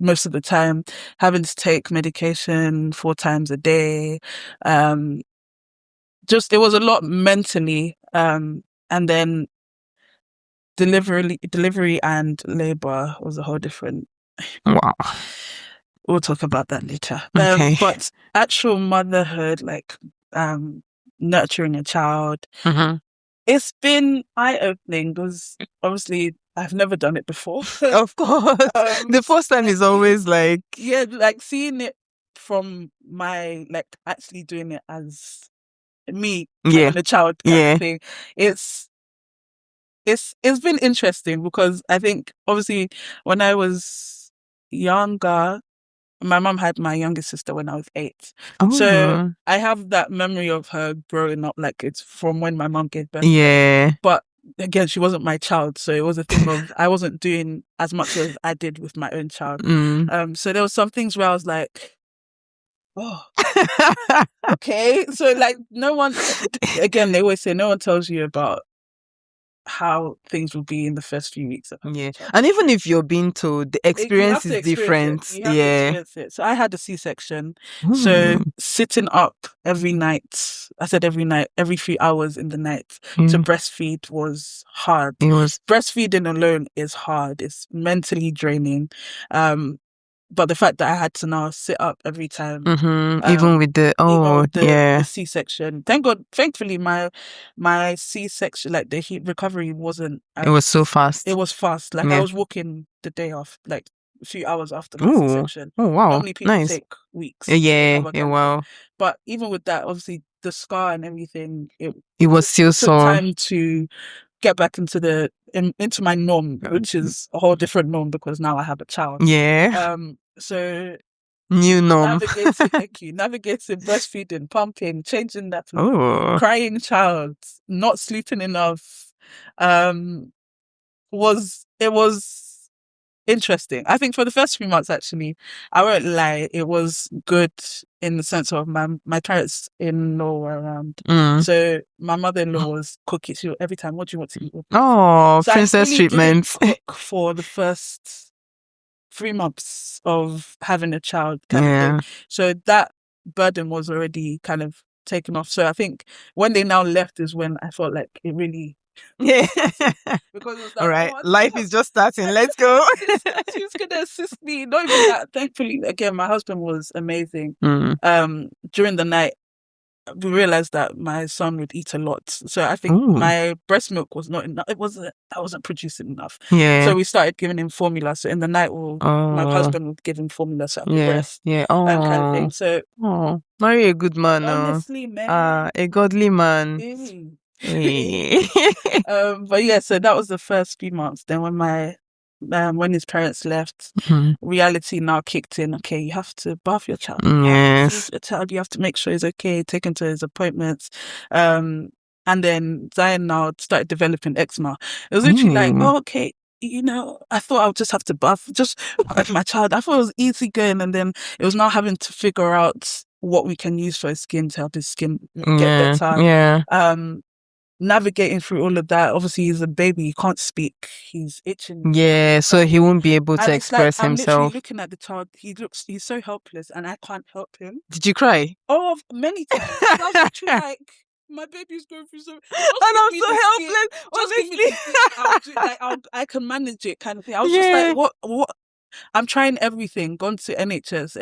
most of the time, having to take medication 4 times a day. Just it was a lot mentally. And then delivery and labor was a whole different. Wow. We'll talk about that later. Okay. But actual motherhood, like nurturing a child, it's been eye-opening because obviously I've never done it before. Of course. The first time is always like... Yeah, like seeing it from my, like actually doing it as me having a child kind of thing. It's been interesting because I think obviously when I was younger, my mum had my youngest sister when I was 8. So I have that memory of her growing up like it's from when my mum gave birth. Yeah. But again, she wasn't my child. So it was a thing of I wasn't doing as much as I did with my own child. So there was some things where I was like, oh, okay. So like no one, again, they always say no one tells you about how things will be in the first few weeks. And even if you're being told, the experience is different. You have to experience it. So I had a C-section. So sitting up every night, I said every night, every few hours in the night to breastfeed was hard. Breastfeeding alone is hard. It's mentally draining. But the fact that I had to now sit up every time, even with the C-section. Thank God, thankfully, my C-section, like the heat recovery wasn't. It was so fast. It was fast. Like I was walking the day off, like a few hours after my C-section. Oh wow! Normally people take weeks. Wow. But even with that, obviously the scar and everything, it was still took time to get back into my norm, which is a whole different norm because now I have a child. So new norm. Navigating breastfeeding, pumping, changing that, crying child, not sleeping enough, was interesting. I think for the first few months, actually, I won't lie, it was good in the sense of my parents-in-law were around. So my mother-in-law was cooking. She every time, what do you want to eat? So princess treatment. Cook for the first 3 months of having a child kind of thing. So that burden was already kind of taken off. So I think when they now left is when I felt like it really Yeah. Because it was like, All right, oh, life is just starting. Let's go. Who's gonna assist me? Not even that. Thankfully, again, my husband was amazing. During the night, we realized that my son would eat a lot, so I think my breast milk was not enough. I wasn't producing enough. Yeah. So we started giving him formula. So in the night, my husband would give him formula so I could breast. Yeah. That kind of thing. So marry a good man. Honestly, man, a godly man. But yeah, so that was the first few months. Then when his parents left, reality now kicked in. Okay, you have to bath your child. Yes. Your child, you have to make sure he's okay, take him to his appointments. And then Zion now started developing eczema. It was literally like, oh, okay, I thought I would just have to bath my child. I thought it was easy going, and then it was now having to figure out what we can use for his skin to help his skin get better. Yeah. Navigating through all of that. Obviously, he's a baby. He can't speak. He's itching. Yeah, so he won't be able to express I'm himself. literally looking at the child. He's so helpless, and I can't help him. Did you cry? Oh, many times. I was literally like, my baby's going through so, and I'm so helpless. Just give me the I can manage it, kind of thing. I was just like, what? I'm trying everything. Gone to NHS.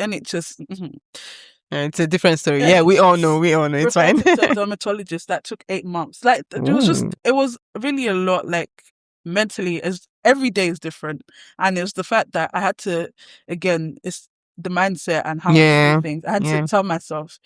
It's a different story. Yeah, we all know. It's fine. To a dermatologist, that took 8 months. Like it was really a lot. Like mentally, as every day is different, and it was the fact that I had to, again, it's the mindset and how I do things. I had to tell myself,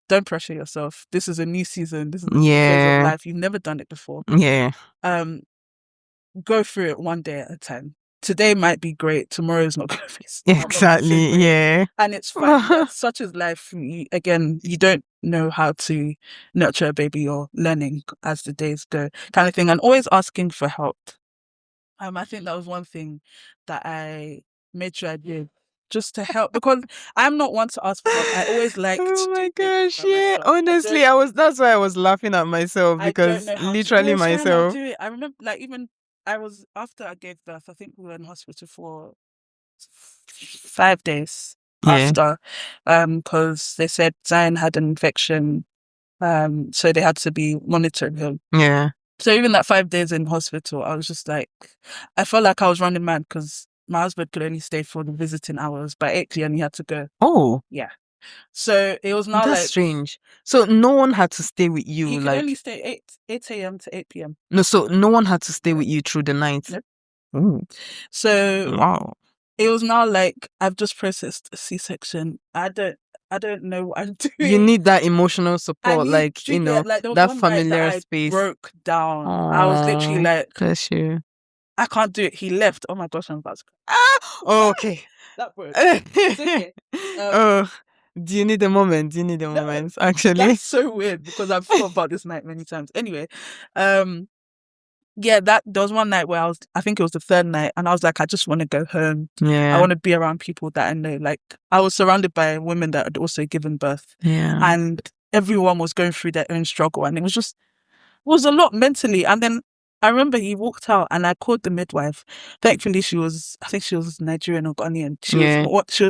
don't pressure yourself. This is a new season. This is a new phase of life. You've never done it before. Yeah. Go through it one day at a time. Today might be great. Tomorrow is not going to be. Exactly. Yeah. And it's fine. Such is life. You don't know how to nurture a baby. Or learning as the days go, kind of thing. And always asking for help. I think that was one thing that I made sure I did, just to help, because I'm not one to ask for help. I always like. Oh my gosh! Yeah. Honestly, that's why I was laughing at myself, because literally myself. I remember, like, even I was, after I gave birth, I think we were in hospital for 5 days after, because they said Zion had an infection, so they had to be monitoring him. Yeah. So even that 5 days in hospital, I was just like, I felt like I was running mad, because my husband could only stay for the visiting hours. By 8 p.m. he had to go. Oh. Yeah. So it was now that's strange. So no one had to stay with you. He could only stay 8 a.m. to 8 p.m. No, so no one had to stay with you through the night. Nope. Ooh. So wow. It was now like, I've just processed a C-section. I don't know what I'm doing. You need that emotional support, like that familiar space. I broke down. Aww. I was literally like, bless you. I can't do it. He left. Oh my gosh, I'm about to cry. Oh, okay. That broke. It's okay. Do you need a moment? Actually, that's so weird, because I've thought about this night many times. Anyway, yeah, there was one night where I think it was the third night, and I was like, I just want to go home. Yeah. I want to be around people that I know. Like, I was surrounded by women that had also given birth. Yeah. And everyone was going through their own struggle, and it was a lot mentally. And then I remember he walked out, and I called the midwife. Thankfully, I think she was Nigerian or Ghanaian.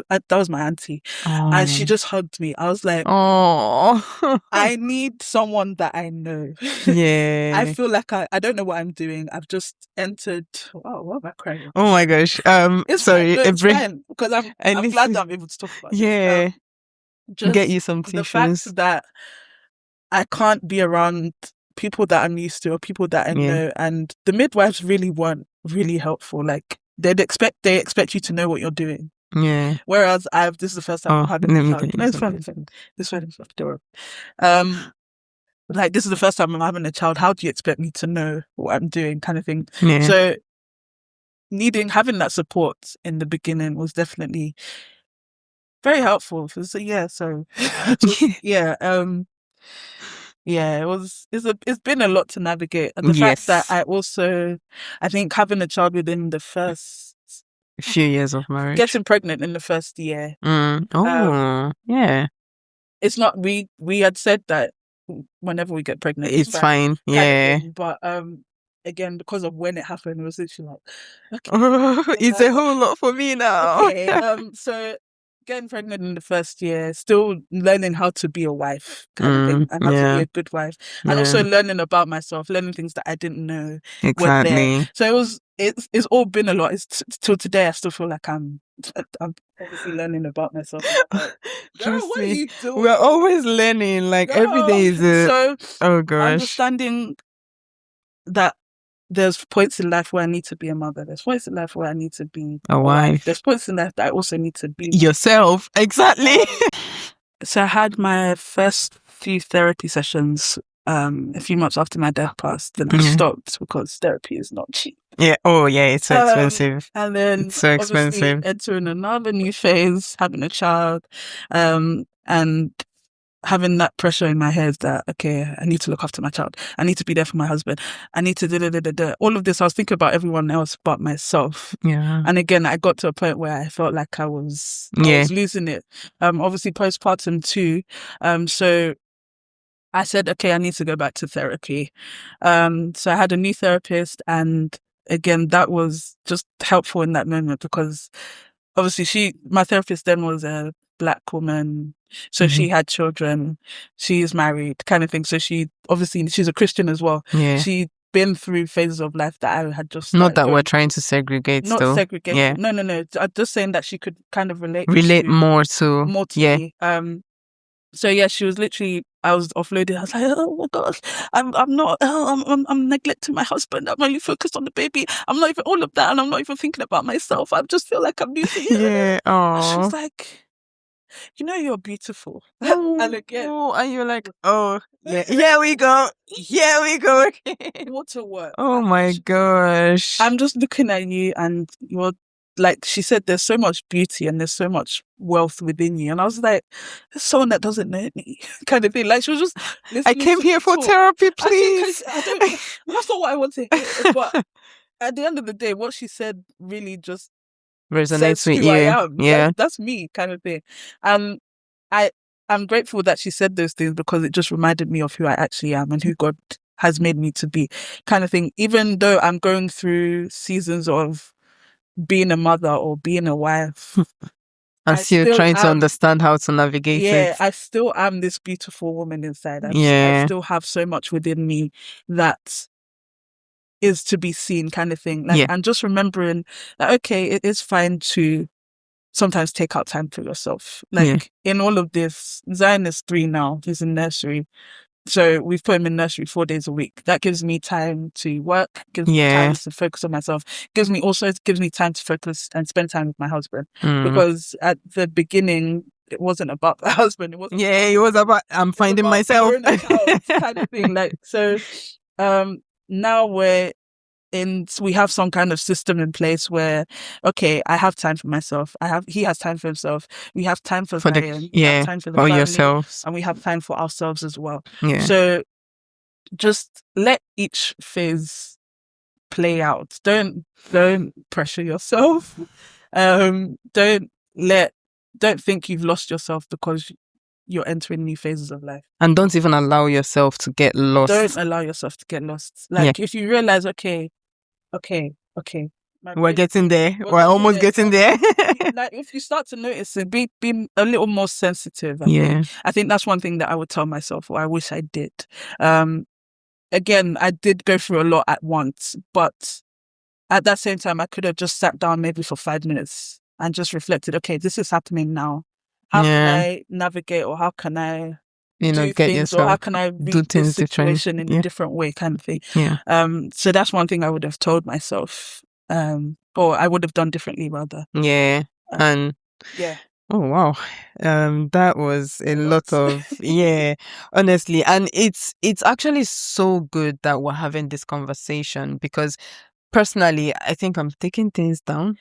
That was my auntie. Oh. And she just hugged me. I was like, oh, I need someone that I know. Yeah. I feel like I don't know what I'm doing. I've just entered. Wow, what am I crying? Oh my gosh. It's sorry. It's fine, because I'm glad that I'm able to talk about it. Yeah. Just get you some tissues. The fact that I can't be around people that I'm used to, or people that I know, and the midwives really weren't really helpful. Like, they expect you to know what you're doing. Yeah. Whereas this is the first time I'm having a child. No, it's fine. This one is door. Like, this is the first time I'm having a child. How do you expect me to know what I'm doing, kind of thing? Yeah. So having that support in the beginning was definitely very helpful. So yeah, it's been a lot to navigate. And the fact that I think having a child within the first few years of marriage, getting pregnant in the first year. Yeah. It's not, we had said that whenever we get pregnant, it's fine. Yeah. But again, because of when it happened, it was literally like, okay, it's a whole lot for me now. Okay. So getting pregnant in the first year, still learning how to be a wife kind of thing, and how to be a good wife, and also learning about myself, learning things that I didn't know were there. So it's all been a lot. It's till today I still feel like I'm obviously learning about myself. Girl, what are you doing? We're always learning. Like every day is so oh gosh. Understanding that there's points in life where I need to be a mother. There's points in life where I need to be a wife. There's points in life that I also need to be yourself. Exactly. So I had my first few therapy sessions a few months after my dad passed. Then I stopped because therapy is not cheap. Yeah. Oh yeah, it's so expensive. And then it's so expensive. Entering another new phase, having a child, and having that pressure in my head that, okay, I need to look after my child. I need to be there for my husband. I need to all of this. I was thinking about everyone else but myself. Yeah. And again, I got to a point where I felt like I was losing it. Obviously postpartum too. So I said, okay, I need to go back to therapy. So I had a new therapist, and again, that was just helpful in that moment because obviously my therapist then was a Black woman. So she had children, she is married kind of thing. So she's a Christian as well. Yeah. She'd been through phases of life that I had just not that we're trying to segregate. Not still. segregate. Yeah. No. I'm just saying that she could kind of relate more to me. So yeah, she was literally, I was offloaded. I was like, oh my gosh, I'm not, I'm neglecting my husband. I'm only focused on the baby. I'm not even all of that. And I'm not even thinking about myself. I just feel like I'm losing it. Yeah. Oh. She was like, you know, you're beautiful. And again. And you're like, oh, yeah. Here we go. Waterwork. Oh my gosh. I'm just looking at you and you're, like she said, there's so much beauty and there's so much wealth within you. And I was like, there's someone that doesn't know me kind of thing. Like she was just I came here for therapy, please. That's not what I want to hear. But at the end of the day, what she said really just resonates with who you. I am. Yeah. That's me kind of thing. I'm grateful that she said those things because it just reminded me of who I actually am and who God has made me to be kind of thing. Even though I'm going through seasons of being a mother or being a wife, and still trying to understand how to navigate it. Yeah, I still am this beautiful woman inside. I still have so much within me that is to be seen kind of thing. Like, and just remembering that, okay, it is fine to sometimes take out time for yourself. Like in all of this, Zion is 3 now. He's in nursery. So we've put him in nursery 4 days a week. That gives me time to work, gives me time to focus on myself, gives me time to focus and spend time with my husband. Because at the beginning, it wasn't about the husband. It wasn't. Yeah, it was about I'm finding myself kind of thing. Like so, now we have some kind of system in place where, okay, I have time for myself. He has time for himself. We have time for Zion. We have time for the family, yourselves. And we have time for ourselves as well. Yeah. So just let each phase play out. Don't pressure yourself. Don't think you've lost yourself because you're entering new phases of life. And don't even allow yourself to get lost. Don't allow yourself to get lost. Like if you realize, okay. We're getting there. We're almost getting there. Like if you start to notice it, be a little more sensitive. I think that's one thing that I would tell myself, or I wish I did. Again, I did go through a lot at once, but at that same time, I could have just sat down maybe for 5 minutes and just reflected. Okay, this is happening now. How can I navigate, or how can I do get things, yourself, or how can I read this situation in a different way, kind of thing. So that's one thing I would have told myself, or I would have done differently rather. Oh wow, that was a lot of honestly, and it's actually so good that we're having this conversation because personally, I think I'm taking things down.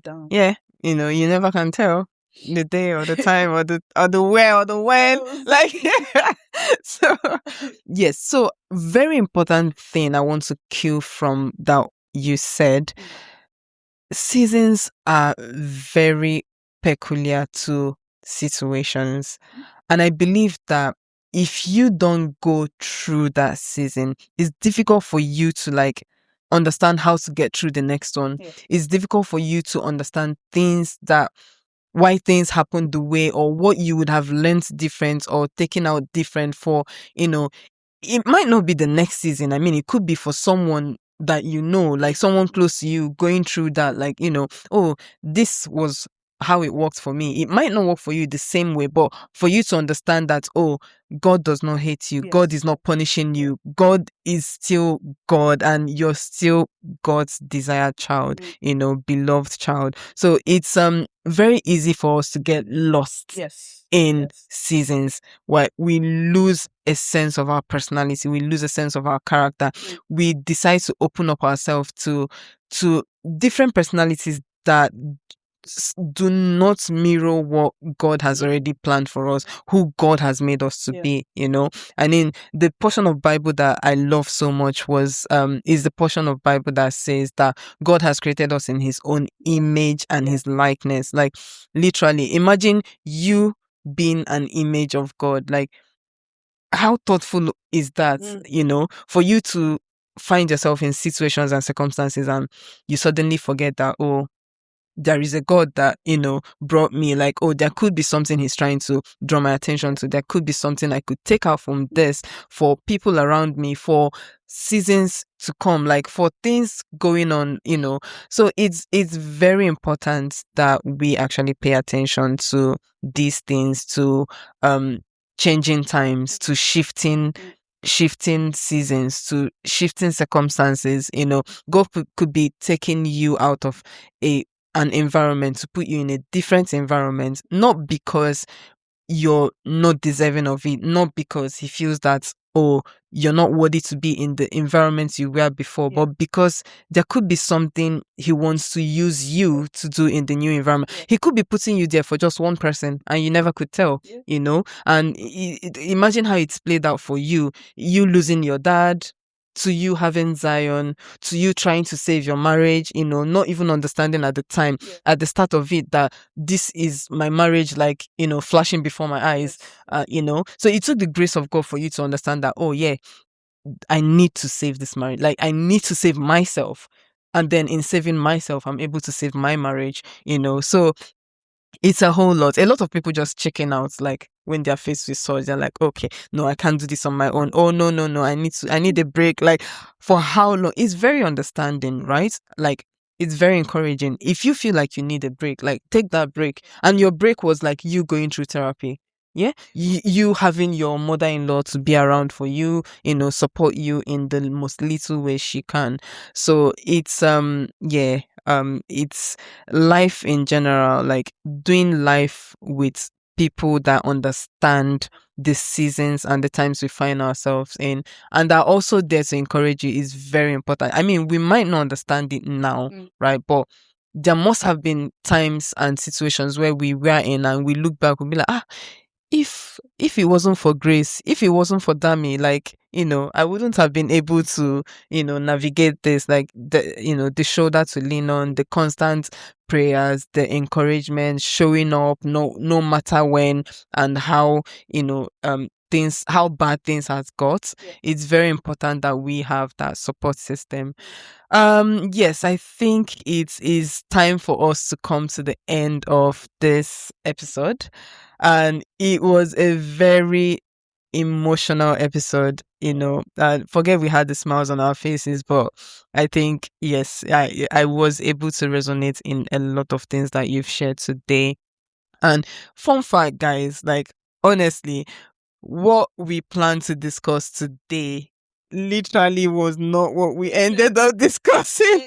Down. You know, you never can tell the day or the time or the where or the when. Like so yes. So very important thing I want to cue from that you said. Seasons are very peculiar to situations. And I believe that if you don't go through that season, it's difficult for you to like understand how to get through the next one. It's difficult for you to understand things that why things happen the way, or what you would have learned different or taken out different for, it might not be the next season. I mean, it could be for someone that like someone close to you going through that, like, oh, this was how it worked for me. It might not work for you the same way, but for you to understand that, oh, God does not hate you. Yes. God is not punishing you. God is still God, and you're still God's desired child, beloved child. So it's very easy for us to get lost in seasons where we lose a sense of our personality, we lose a sense of our character. We decide to open up ourselves to different personalities that do not mirror what God has already planned for us, who God has made us to be, And in the portion of Bible that I love so much is the portion of Bible that says that God has created us in his own image and his likeness. Like, literally, imagine you being an image of God. Like, how thoughtful is that, for you to find yourself in situations and circumstances and you suddenly forget that, oh, there is a God that, brought me. Like, oh, there could be something he's trying to draw my attention to. There could be something I could take out from this for people around me, for seasons to come, like for things going on, So it's very important that we actually pay attention to these things, to changing times, to shifting seasons, to shifting circumstances. God could be taking you out of an environment to put you in a different environment, not because you're not deserving of it, not because he feels that, oh, you're not worthy to be in the environment you were before, but because there could be something he wants to use you to do in the new environment. He could be putting you there for just one person and you never could tell, and imagine how it's played out for you losing your dad, to you having Zion, to you trying to save your marriage, not even understanding at the time, at the start of it, that this is my marriage, like, flashing before my eyes, So it took the grace of God for you to understand that, oh yeah, I need to save this marriage. Like, I need to save myself. And then in saving myself, I'm able to save my marriage, So it's a whole lot. A lot of people just chicken out, like when they're faced with such, they're like, okay, no, I can't do this on my own. Oh, no, I need a break. Like, for how long? It's very understanding, right? Like, it's very encouraging. If you feel like you need a break, like, take that break. And your break was like you going through therapy. Yeah, you having your mother-in-law to be around for you, support you in the most little way she can. So it's it's life in general, like doing life with people that understand the seasons and the times we find ourselves in, and are also there to encourage you, is very important. I mean, we might not understand it now, right? But there must have been times and situations where we were in and we look back, we'll be like, if it wasn't for grace, if it wasn't for Dami, like, I wouldn't have been able to, navigate this, like the shoulder to lean on, the constant prayers, the encouragement, showing up, no matter when and how, how bad things has got. It's very important that we have that support system. Yes, I think it is time for us to come to the end of this episode. And it was a very emotional episode, forget we had the smiles on our faces, but I think, yes, I was able to resonate in a lot of things that you've shared today. And fun fact, guys, like, honestly, what we plan to discuss today literally was not what we ended up discussing.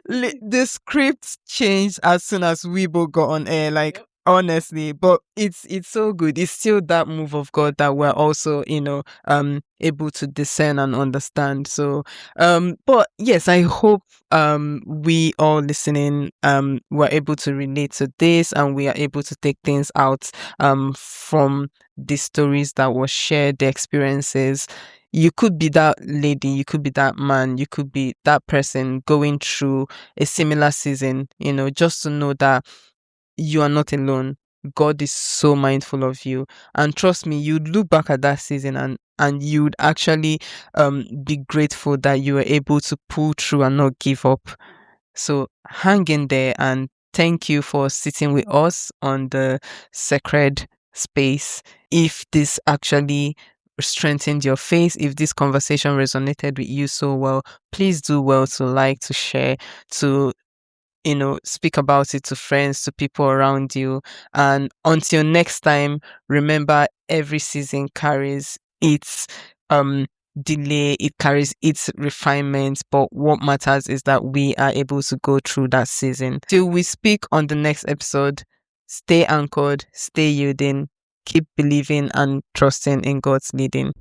The script changed as soon as we both got on air, like, honestly. But it's so good. It's still that move of God that we're also, able to discern and understand. So but yes, I hope we all listening were able to relate to this, and we are able to take things out from the stories that were shared, the experiences. You could be that lady, you could be that man, you could be that person going through a similar season, just to know that you are not alone. God is so mindful of you. And trust me, you'd look back at that season and you'd actually be grateful that you were able to pull through and not give up. So hang in there and thank you for sitting with us on the sacred space. If this actually strengthened your faith, if this conversation resonated with you so well, please do well to like, to share, to speak about it to friends, to people around you. And until next time, remember, every season carries its delay, it carries its refinement, but what matters is that we are able to go through that season. Till we speak on the next episode, stay anchored, stay yielding, keep believing and trusting in God's leading.